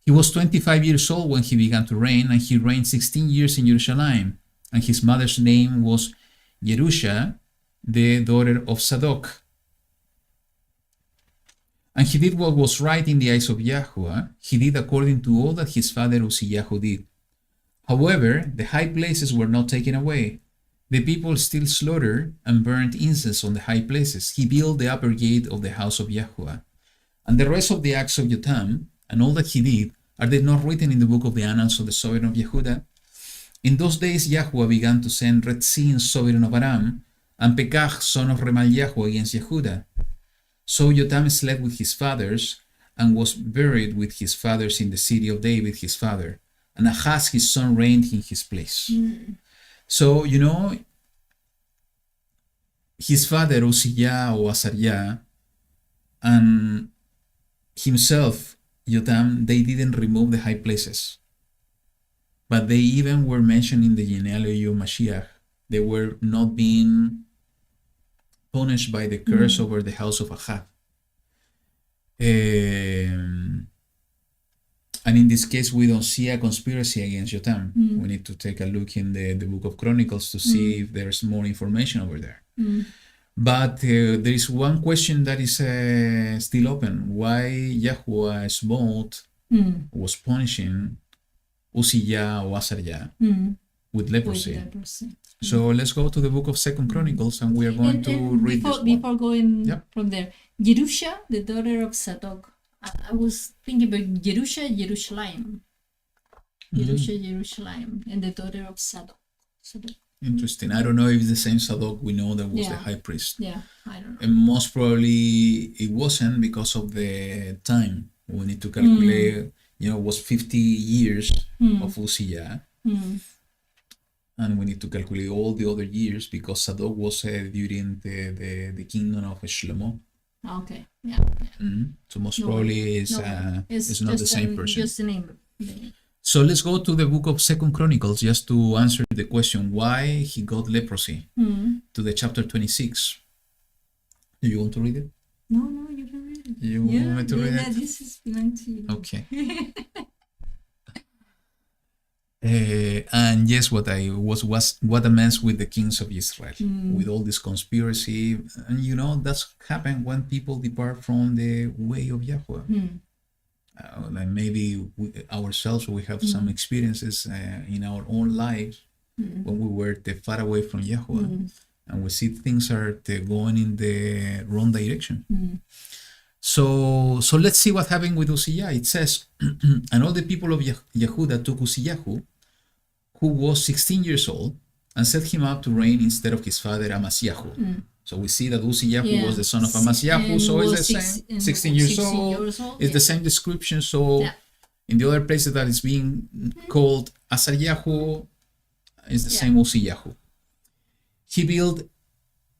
He was 25 years old when he began to reign, and he reigned 16 years in Jerusalem. And his mother's name was Jerusha, the daughter of Zadok. And he did what was right in the eyes of YaHuWaH. He did according to all that his father Uzziyahu did. However, the high places were not taken away. The people still slaughtered and burned incense on the high places. He built the upper gate of the house of YaHuWaH. And the rest of the acts of Jotham and all that he did, are they not written in the book of the annals of the sovereign of Yehuda? In those days YaHuWaH began to send Rezin, sovereign of Aram, and Pekah, son of Remalyahu, against Yehuda. So Jotham slept with his fathers, and was buried with his fathers in the city of David his father. And Ahaz his son reigned in his place. So, you know, his father Uzziah or Azariah and himself, Jotham, they didn't remove the high places. But they even were mentioned in the genealogy of Mashiach. They were not being punished by the curse over the house of Ahab. And in this case, we don't see a conspiracy against Jotham. We need to take a look in the book of Chronicles to see if there's more information over there. But there is one question that is still open. Why YaHuWaH smote was punishing Uzziah or Azariah with leprosy? So let's go to the book of 2nd Chronicles, and we are going to read this one. Before going from there, Jerusha, the daughter of Zadok, I was thinking about Jerusalem, and the daughter of Sadok. Interesting. I don't know if it's the same Sadok we know that was the high priest. Yeah, I don't know. And most probably it wasn't because of the time. We need to calculate, it was 50 years of Uzziah. And we need to calculate all the other years because Sadok was during the kingdom of Shlomo. Okay, yeah. So most probably it's not the same person. Just the name. So let's go to the book of 2 Chronicles just to answer the question why he got leprosy. To the chapter 26. Do you want to read it? No, you can read it. You want me to read it? Yeah, this is belong to you. Okay. And yes, what a mess with the kings of Israel, with all this conspiracy, and that's happened when people depart from the way of YaHuWaH. Like maybe ourselves, we have some experiences in our own lives when we were far away from YaHuWaH, and we see things are going in the wrong direction. So let's see what happened with Uzziah. It says, and all the people of Yehuda took Uzziah, who was 16 years old, and set him up to reign instead of his father Amasiahu. So we see that Uzziah was the son of Amasiahu, so it's the same, 16 years old. It's the same description. So in the other places that is being called Asariahu, it's the same Uzziah. He built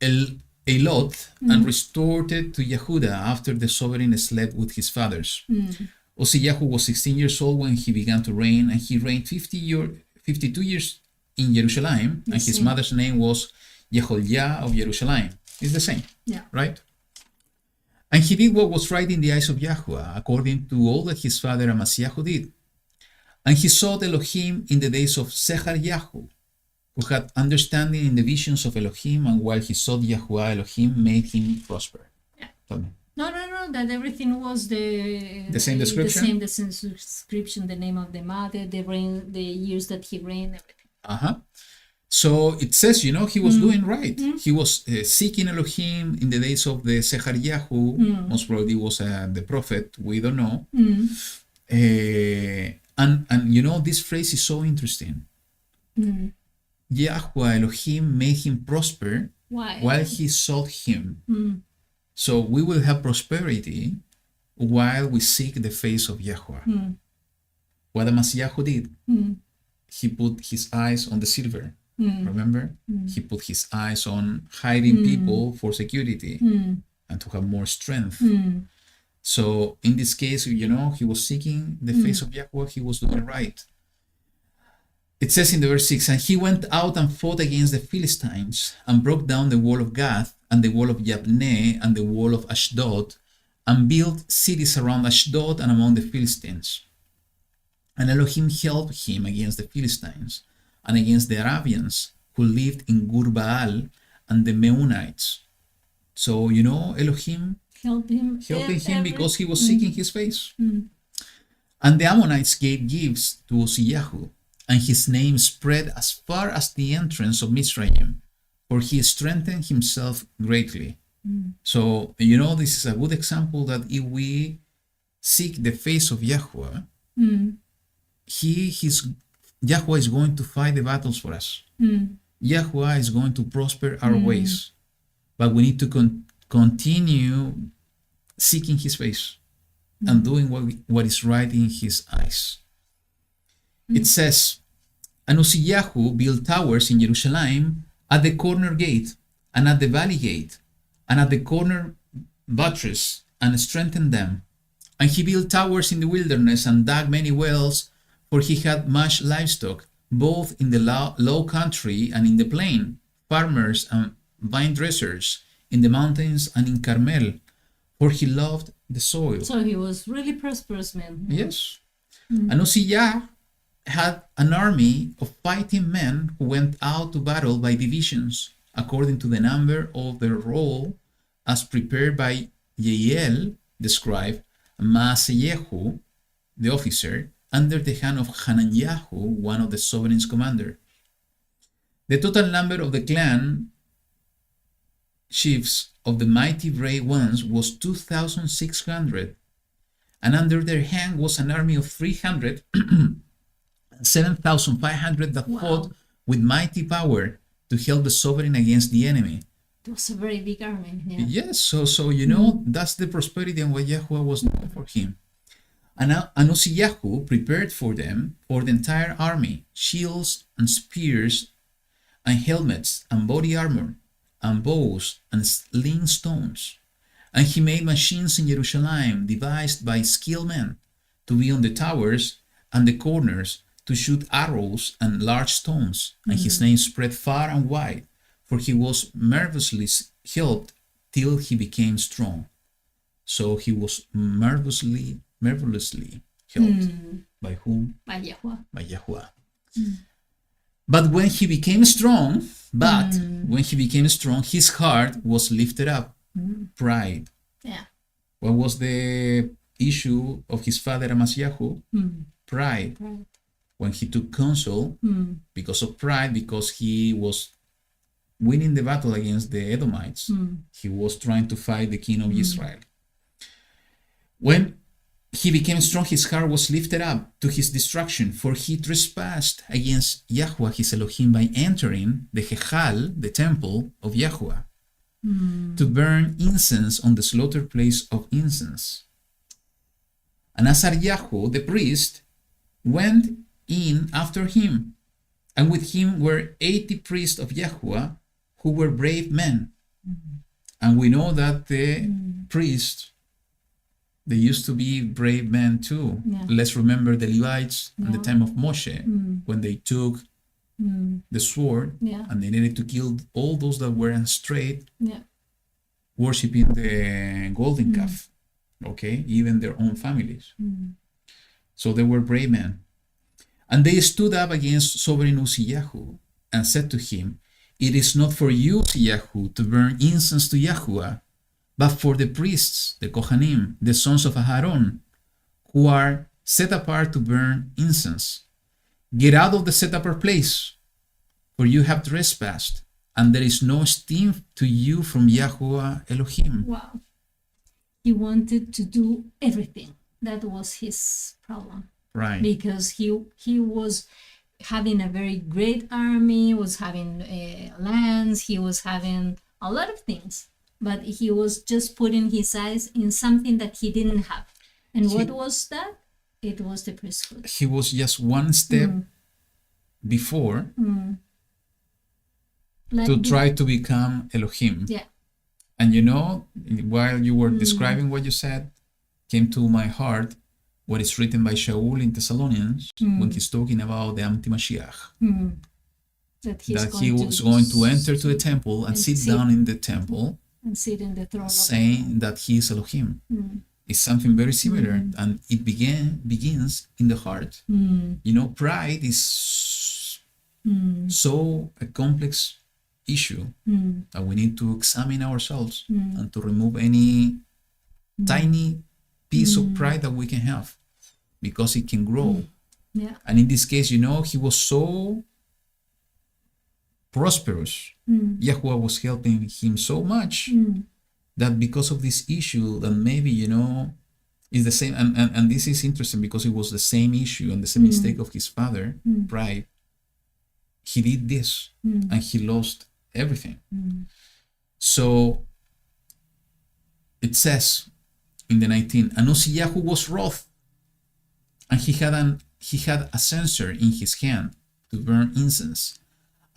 a lot and restored it to Yehuda after the sovereign slept with his fathers. Uzziah was 16 years old when he began to reign, and he reigned 52 years in Jerusalem, and his mother's name was Yeholiah of Jerusalem. It's the same, right? And he did what was right in the eyes of YaHuWaH, according to all that his father Amasiahu did. And he sought Elohim in the days of Zechariahu, who had understanding in the visions of Elohim, and while he sought YaHuWaH, Elohim made him prosper. Tell me. No, that everything was the same description? The same description, the name of the mother, the reign, the years that he reigned, everything. So it says, he was doing right. He was seeking Elohim in the days of the Zechariahu, most probably was the prophet, we don't know. And this phrase is so interesting. YaHuWaH Elohim made him prosper while he sought him. So we will have prosperity while we seek the face of YaHuWaH. What Amasiahu did, he put his eyes on the silver. Remember? He put his eyes on hiding people for security and to have more strength. So in this case, he was seeking the face of YaHuWaH, he was doing right. It says in the verse 6, and he went out and fought against the Philistines and broke down the wall of Gath and the wall of Yabneh and the wall of Ashdod and built cities around Ashdod and among the Philistines. And Elohim helped him against the Philistines and against the Arabians who lived in Gur-Baal and the Meunites. So, Elohim helping him because he was seeking his face. And the Ammonites gave gifts to Uzziah, and his name spread as far as the entrance of Mizraim, for he strengthened himself greatly. So, this is a good example that if we seek the face of YaHuWaH, YaHuWaH is going to fight the battles for us. YaHuWaH is going to prosper our ways. But we need to continue seeking his face and doing what is right in his eyes. It says, and Uzziah built towers in Jerusalem at the corner gate and at the valley gate and at the corner buttress and strengthened them. And he built towers in the wilderness and dug many wells, for he had much livestock, both in the low country and in the plain, farmers and vine dressers, in the mountains and in Carmel, for he loved the soil. So he was really prosperous man. Yes. And Uzziah had an army of fighting men who went out to battle by divisions, according to the number of their roll, as prepared by Yeiel, the scribe, and Maaseyehu, the officer, under the hand of Hananiah, one of the sovereign's commander. The total number of the clan chiefs of the mighty brave ones was 2,600, and under their hand was an army of 300, 7,500 that fought with mighty power to help the sovereign against the enemy. It was a very big army. Yeah. Yes, so you know, that's the prosperity and what YaHuWaH was doing for him. And Yahu prepared for them, for the entire army, shields and spears and helmets and body armor and bows and sling stones. And he made machines in Jerusalem devised by skilled men to be on the towers and the corners to shoot arrows and large stones. And his name spread far and wide, for he was marvelously helped till he became strong. So he was marvelously helped. By whom? By YaHuWaH. By YaHuWaH. But when he became strong, his heart was lifted up. Pride. Yeah. What was the issue of his father Amasiyahu? Pride. When he took counsel, because of pride, because he was winning the battle against the Edomites, he was trying to fight the king of Israel. When he became strong, his heart was lifted up to his destruction, for he trespassed against YaHuWaH his Elohim by entering the Hechal, the temple of YaHuWaH, to burn incense on the slaughter place of incense. And Azaryahu, the priest, went in after him, and with him were 80 priests of YaHuWaH who were brave men. And we know that the priests, they used to be brave men too. Yeah. Let's remember the Levites in the time of Moshe, when they took the sword and they needed to kill all those that were straight, worshipping the golden calf, okay, even their own families. So they were brave men. And they stood up against sovereign Uzziyahu and said to him, "It is not for you, Uzziyahu, to burn incense to YaHuWaH, but for the priests, the Kohanim, the sons of Aharon, who are set apart to burn incense. Get out of the set apart place, for you have trespassed, and there is no esteem to you from YaHuWaH Elohim." Wow. He wanted to do everything. That was his problem. Right. Because he was having a very great army, was having lands, he was having a lot of things, but he was just putting his eyes in something that he didn't have. And what was that? It was the priesthood. He was just one step before to try to become Elohim. Yeah. And you know, while you were describing what you said, came to my heart what is written by Shaul in Thessalonians when he's talking about the Anti-Mashiach. That he was going to enter to the temple and sit down in the temple and sit in the throne, saying that he is Elohim. It's something very similar, and it begins in the heart. You know, pride is so a complex issue that we need to examine ourselves and to remove any tiny piece of pride that we can have, because it can grow. And in this case, you know, he was so prosperous. YaHuWaH was helping him so much that because of this issue, that maybe, you know, is the same. And this is interesting because it was the same issue and the same mistake of his father, pride. He did this and he lost everything. So it says in the 19, and Uzziyahu was wroth, and he had a censer in his hand to burn incense.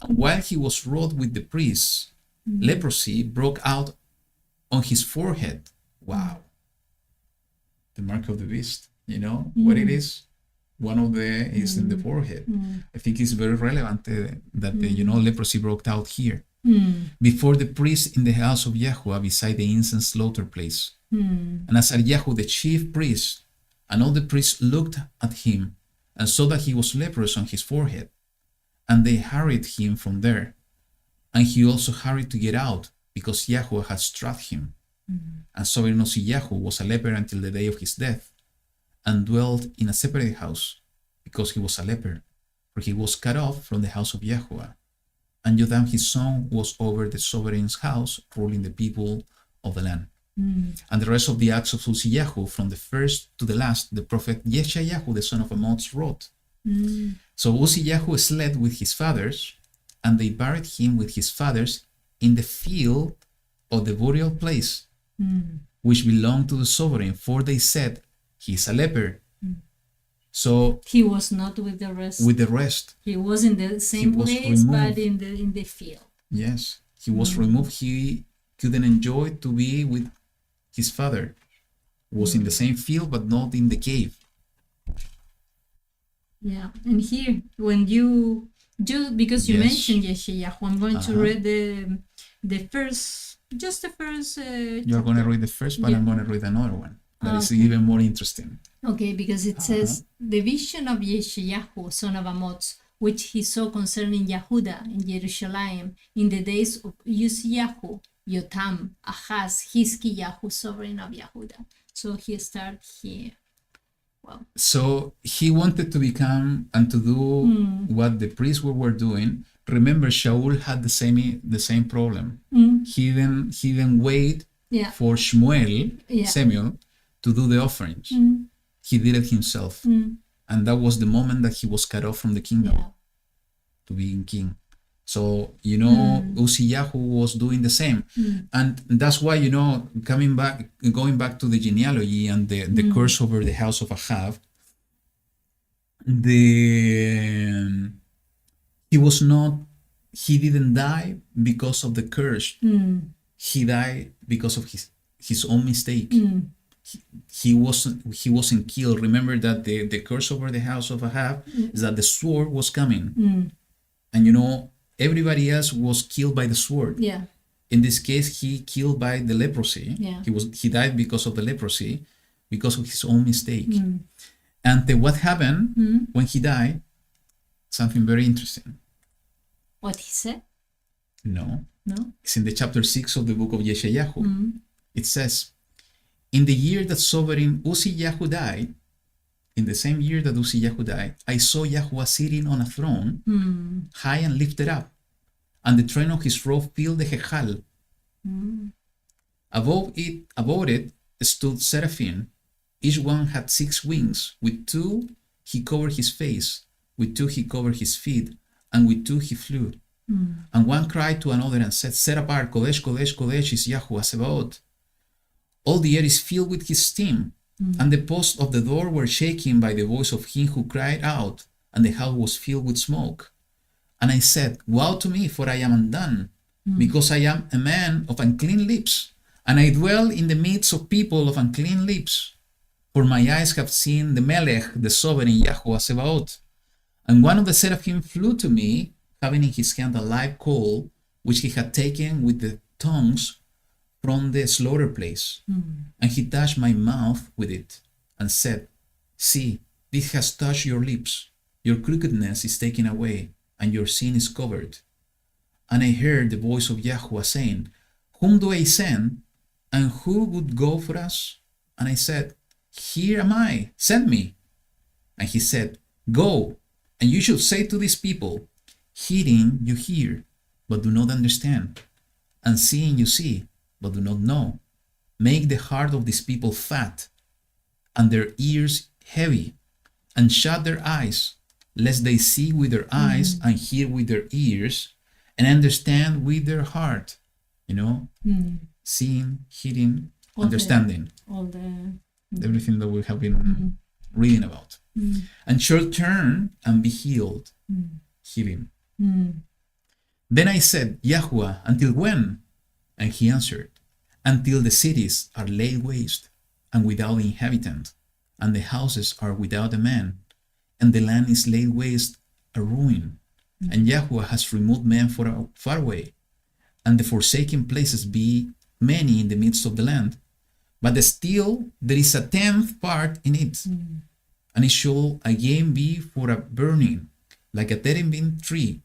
And while he was wroth with the priests, leprosy broke out on his forehead. Wow. The mark of the beast, you know what it is? One of the is in the forehead. I think it's very relevant that you know, leprosy broke out here. Before the priest in the house of YaHuWaH beside the incense slaughter place. And Azaryahu, the chief priest, and all the priests looked at him and saw that he was leprous on his forehead. And they hurried him from there. And he also hurried to get out, because YaHuWaH had struck him. And sovereign Uzziyahu was a leper until the day of his death, and dwelt in a separate house, because he was a leper, for he was cut off from the house of YaHuWaH. And Jotham his son was over the sovereign's house, ruling the people of the land. And the rest of the acts of YaHuWaH, from the first to the last, the prophet YaHuWaH, the son of Amoz, wrote. So YaHuWaH slept with his fathers, and they buried him with his fathers in the field of the burial place, which belonged to the sovereign, for they said, he is a leper. So he was not with the rest. With the rest, he was in the same place, removed. but in the field. Yes, he was removed. He couldn't enjoy to be with his father. Was in the same field, but not in the cave. Yeah, and here when you because you Yes. mentioned YaHuWaH, I'm going to read the first. You're going to read the first, but Yeah. I'm going to read another one that is Okay. even more interesting. Okay, because it says, the vision of YaHuWaH, son of Amoz, which he saw concerning Yehuda in Jerusalem in the days of Uzziah, Yotam, Ahaz, Hizkiyahu, sovereign of Yehuda. So he started here. Wow. So he wanted to become and to do what the priests were doing. Remember, Shaul had the same problem. He didn't wait Yeah. for Shmuel, Yeah. Samuel, to do the offerings. He did it himself. And that was the moment that he was cut off from the kingdom Yeah. to being king. So, Uzziah was doing the same. And that's why, going back to the genealogy and the curse over the house of Ahab, he didn't die because of the curse. He died because of his own mistake. He wasn't killed. Remember that the curse over the house of Ahab is that the sword was coming. And everybody else was killed by the sword. Yeah. In this case, he killed by the leprosy. Yeah. He died because of the leprosy, because of his own mistake. And what happened when he died? Something very interesting. What he said? No. No. It's in the chapter 6 of the book of YaHuWaH. It says, in the year that sovereign Uzziah died, in the same year that Uzziah died, I saw YaHuWaH sitting on a throne, high and lifted up, and the train of his robe filled the Hechal. Above it stood seraphim. Each one had 6 wings. With 2 he covered his face, with 2 he covered his feet, and with 2 he flew. And one cried to another and said, set apart, Kodesh, Kodesh, Kodesh is YaHuWaH Sebaot. All the air is filled with his steam, and the posts of the door were shaken by the voice of him who cried out, and the house was filled with smoke. And I said, woe to me, for I am undone, because I am a man of unclean lips, and I dwell in the midst of people of unclean lips. For my eyes have seen the Melech, the sovereign YaHuWaH Sebaot. And one of the seraphim flew to me, having in his hand a live coal, which he had taken with the tongs from the slaughter place. And he touched my mouth with it, and said, see, this has touched your lips. Your crookedness is taken away, and your sin is covered. And I heard the voice of YaHuWaH saying, whom do I send, and who would go for us? And I said, here am I, send me. And he said, go, and you should say to these people, hearing you hear, but do not understand, and seeing you see, but do not know. Make the heart of these people fat, and their ears heavy, and shut their eyes, lest they see with their eyes, and hear with their ears, and understand with their heart. Seeing, hearing, understanding. Everything that we have been reading about. And shall turn and be healed. Healing. Then I said, YaHuWaH, until when? And he answered, until the cities are laid waste and without inhabitant, and the houses are without a man, and the land is laid waste, a ruin. And YaHuWaH has removed men far away, and the forsaken places be many in the midst of the land. But still there is a 10th part in it, and it shall again be for a burning, like a terebinth tree,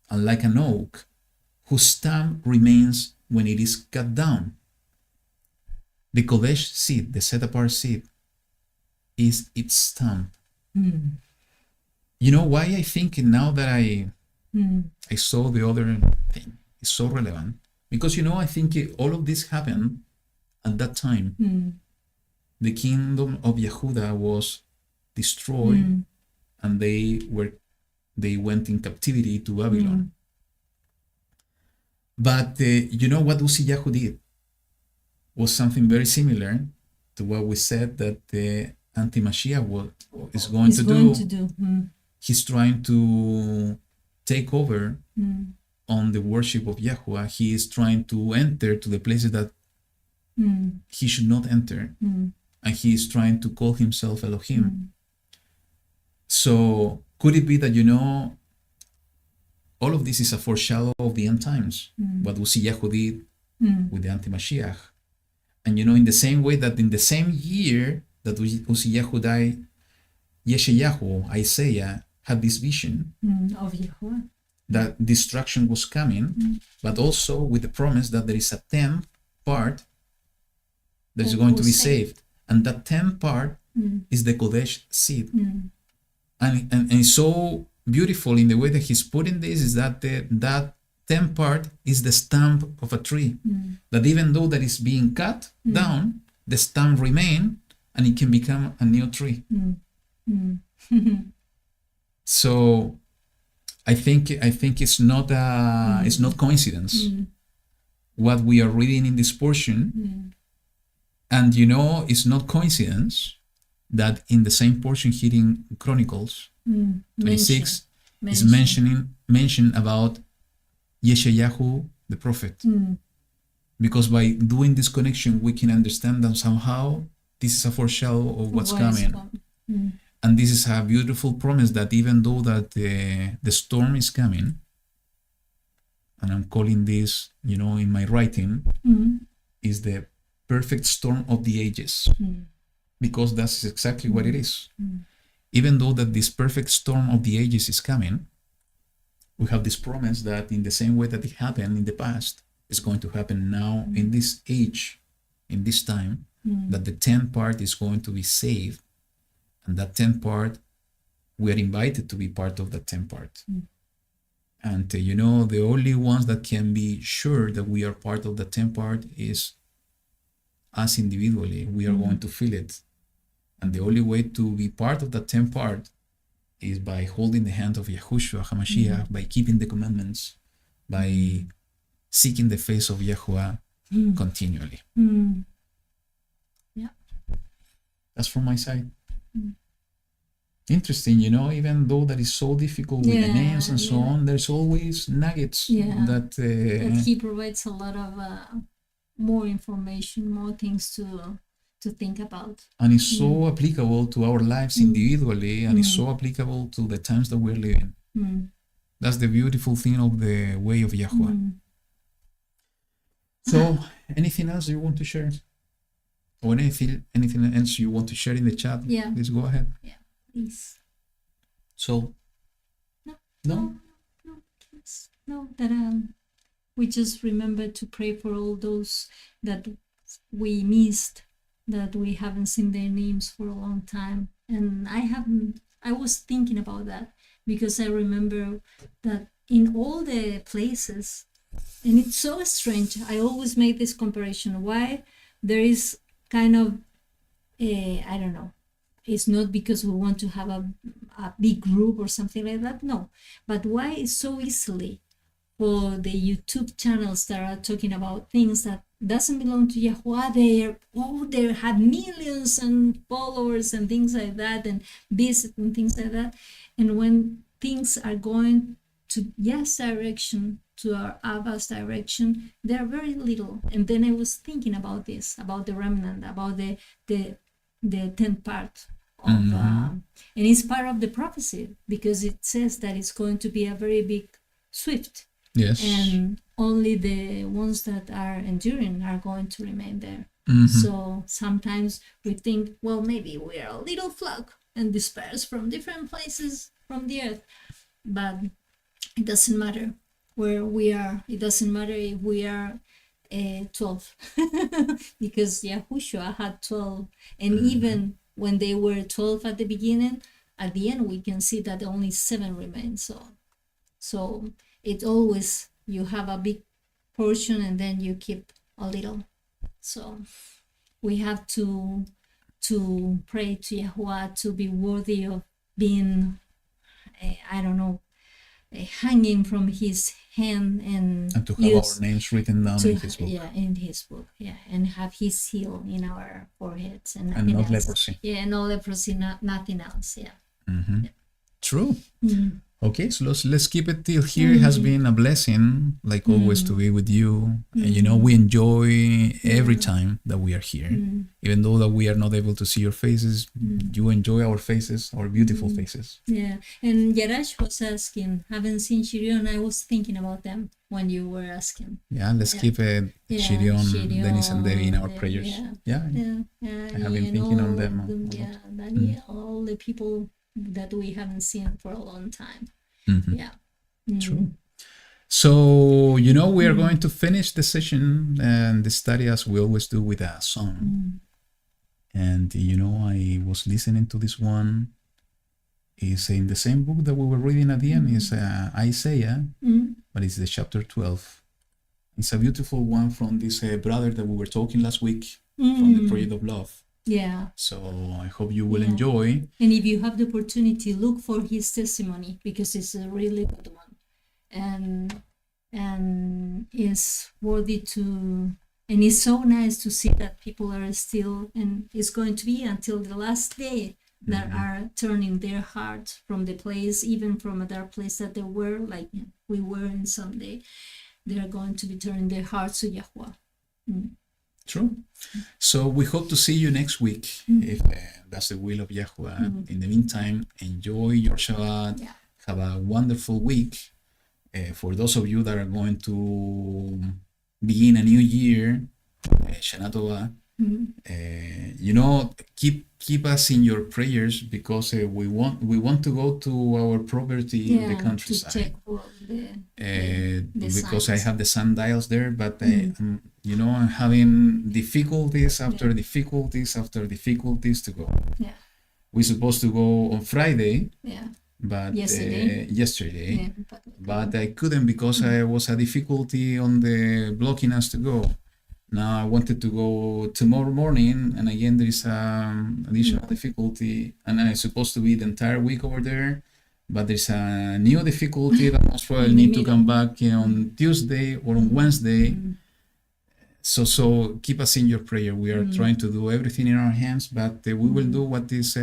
and like an oak, whose stump remains when it is cut down. The Kodesh seed, the set-apart seed, is its stump. You know why I think now that I saw the other thing is so relevant? Because I think all of this happened at that time, the kingdom of Yehuda was destroyed, and they went in captivity to Babylon. But you know what Uzziyahu did was something very similar to what we said that the anti-Mashiach is going to do. He's trying to take over on the worship of YaHuWaH. He is trying to enter to the places that he should not enter. And he is trying to call himself Elohim. So could it be that, you know, all of this is a foreshadow of the end times, what Uzziyahu did with the anti-Mashiach? And, you know, in the same way that in the same year that Uzziyahu died, Yeshayahu, Isaiah, had this vision of YaHuWaH, that destruction was coming, but also with the promise that there is a 10th part that is going to be saved. And that 10th part is the Kodesh seed. And it's so beautiful in the way that he's putting this, is that that 10th part is the stump of a tree. That even though that is being cut down, the stump remains and it can become a new tree. So I think it's not coincidence what we are reading in this portion. And you know, it's not coincidence that in the same portion here in Chronicles 26 is mentioned about Yeshayahu the prophet. Because by doing this connection we can understand that somehow this is a foreshadow of what's coming. And this is a beautiful promise that even though that the storm is coming, and I'm calling this, you know, in my writing, is the perfect storm of the ages, because that's exactly what it is. Even though that this perfect storm of the ages is coming, we have this promise that in the same way that it happened in the past, it's going to happen now in this age, in this time, that the 10th part is going to be saved. And that 10th part, we are invited to be part of that 10th part. And you know, the only ones that can be sure that we are part of the 10th part is us individually. We are going to feel it. And the only way to be part of the 10th part is by holding the hand of Yahushua HaMashiach, by keeping the commandments, by seeking the face of YaHuWaH continually. Yeah. That's from my side. Interesting, you know, even though that is so difficult with the names and so on, there's always nuggets that he provides a lot of more information, more things to think about. And it's so applicable to our lives individually, and it's so applicable to the times that we're living. That's the beautiful thing of the way of YaHuWaH. So, anything else you want to share? Or anything else you want to share in the chat? Yeah. Please go ahead. Yeah, please. So, no, that we just remember to pray for all those that we missed, that we haven't seen their names for a long time. And I was thinking about that, because I remember that in all the places, and it's so strange, I always make this comparison, why there is kind of, I don't know, it's not because we want to have a big group or something like that, no. But why is so easily for the YouTube channels that are talking about things that doesn't belong to YaHuWaH, they have millions and followers and things like that, and visit and things like that. And when things are going to Yah's direction, to our Abba's direction, they're very little. And then I was thinking about this, about the remnant, about the 10th part of, and it's part of the prophecy, because it says that it's going to be a very big swift. Yes. And only the ones that are enduring are going to remain there. So sometimes we think, well, maybe we are a little flock and dispersed from different places from the earth, but it doesn't matter where we are. It doesn't matter if we are 12, because Yahushua had 12, and even when they were 12 at the beginning, at the end we can see that only 7 remain. So it always, you have a big portion and then you keep a little. So we have to pray to YaHuWaH to be worthy of being, I don't know, hanging from his hand and to have our names written down in his book. Yeah, in his book. Yeah, and have his seal in our foreheads and not else. leprosy. Yeah, no leprosy, nothing else. Yeah. Mm-hmm. Yeah. True. Mm. Okay, so let's keep it till here. It has been a blessing, like always, to be with you. And we enjoy every time that we are here, even though that we are not able to see your faces. You enjoy our faces, our beautiful faces. Yeah, and Yarash was asking, haven't seen Shirion. I was thinking about them when you were asking. Yeah, let's keep it Shirion, Dennis, and Debbie in our prayers. Yeah. I have been thinking on them. Yeah, Daniel, all the people that we haven't seen for a long time. Yeah. True. So, we are going to finish the session and the study as we always do with a song. And, I was listening to this one. It's in the same book that we were reading at the end. It's Isaiah, but it's the chapter 12. It's a beautiful one from this brother that we were talking last week from the Project of Love. Yeah. So I hope you will enjoy. And if you have the opportunity, look for his testimony, because it's a really good one. And is worthy to, and it's so nice to see that people are still, and it's going to be until the last day, that are turning their heart from the place, even from a dark place that they were, like we were in someday, they are going to be turning their hearts to YaHuWaH. True. So we hope to see you next week, if that's the will of YaHuWaH. In the meantime, enjoy your Shabbat. Yeah. Have a wonderful week. For those of you that are going to begin a new year, Shana Tova, keep us in your prayers, because we want to go to our property in the countryside. To check for the because signs. I have the sundials there, but I'm having difficulties after difficulties after difficulties to go. Yeah. We're supposed to go on Friday. Yeah. But yesterday. But I couldn't, because I was a difficulty on the blocking us to go. Now I wanted to go tomorrow morning, and again there is additional difficulty, and I'm supposed to be the entire week over there, but there's a new difficulty that most probably need to come back on Tuesday or on Wednesday. So keep us in your prayer. We are trying to do everything in our hands, but we will do what is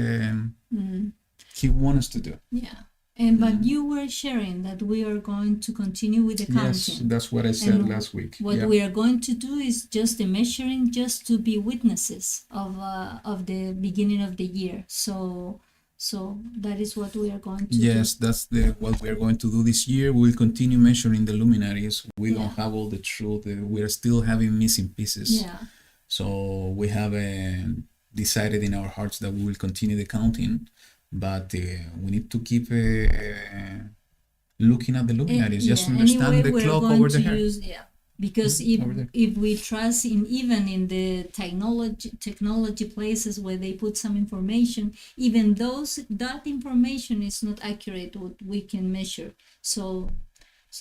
He wants us to do. Yeah. But you were sharing that we are going to continue with the counting. Yes, that's what I said last week. What we are going to do is just the measuring, just to be witnesses of the beginning of the year. So that is what we are going to do. Yes, that's what we are going to do this year. We will continue measuring the luminaries. We don't have all the truth. We are still having missing pieces. Yeah. So we have decided in our hearts that we will continue the counting. But we need to keep looking at the luminaries, just understand the clock over there. Because if we trust even in the technology places where they put some information, even that information is not accurate what we can measure. So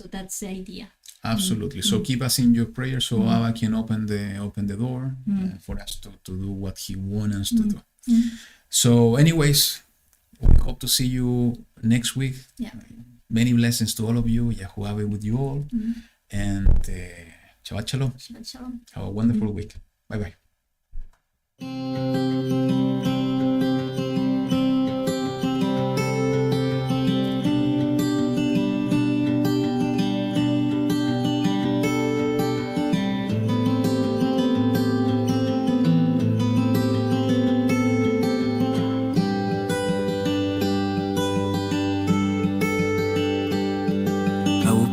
that's the idea. Absolutely. So keep us in your prayers, so Abba can open the door for us to do what He wants us to do. So anyways, we hope to see you next week. Yeah. Many blessings to all of you. YaHuWaH be with you all. And Shabbat Shalom. Shabbat Shalom. Have a wonderful week. Bye-bye.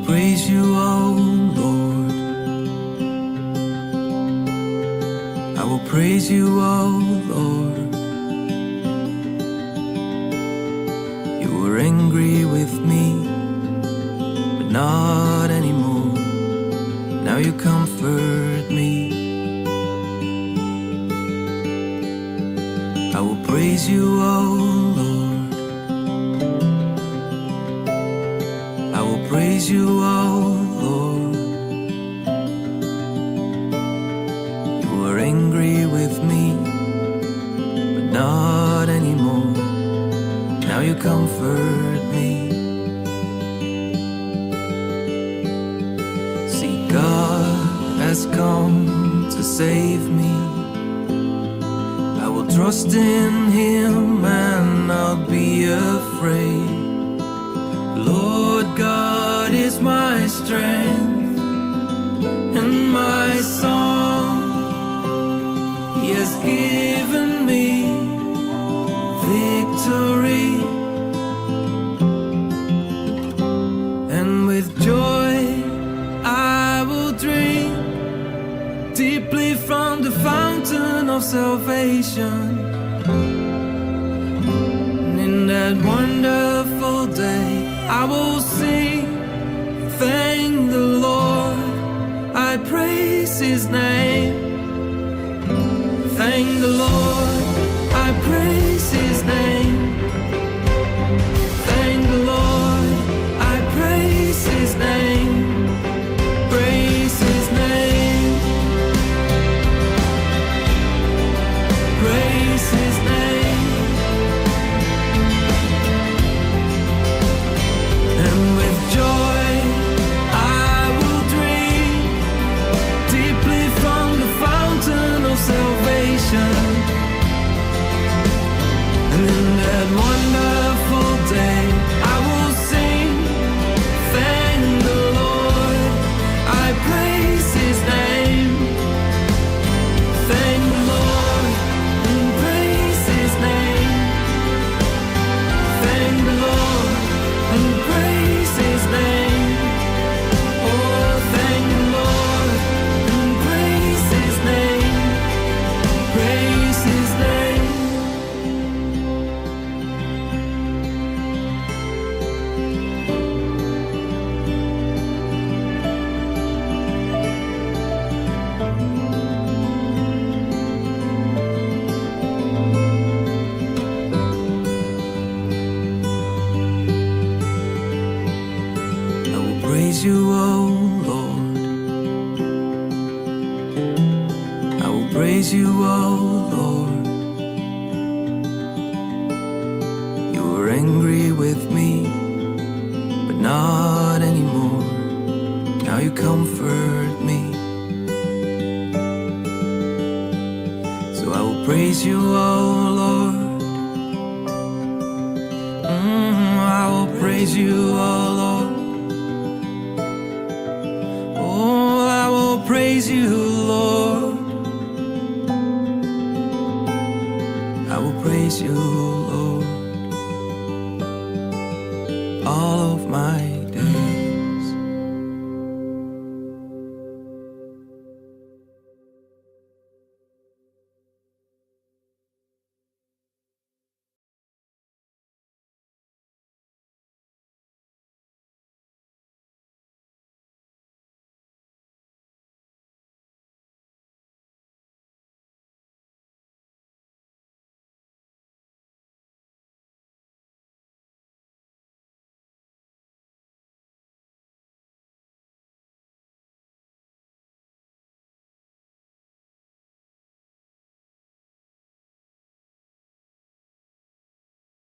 Praise you, oh Lord. I will praise you, oh Lord. You were angry with me, but not anymore. Now you comfort me. I will praise you, oh Lord. Praise you, oh Lord. You were angry with me, not anymore. Now you comfort me. See, God has come to save me. I will trust in Him and not be afraid. Lord God is my strength and my song. He has given me victory, and with joy I will drink deeply from the fountain of salvation. And in that wonderful day I will sing, thank the Lord, I praise His name. Thank the Lord, I praise His name. Thank the Lord, I praise His name. Praise His name. Praise His name. And with joy I will drink deeply from the fountain of salvation. And in that wonderful day I will sing, thank the Lord, I praise His name. Thank the Lord and praise His name. Thank the Lord and praise His name. Oh, thank the Lord and praise His name. Praise His name. I will praise you, oh Lord. I will praise you, oh Lord. You were angry with me, but not anymore. Now you comfort me. So I will praise you, oh Lord. I will praise you, oh Lord. Oh, I will praise you, Lord. I will praise you, Lord. All of my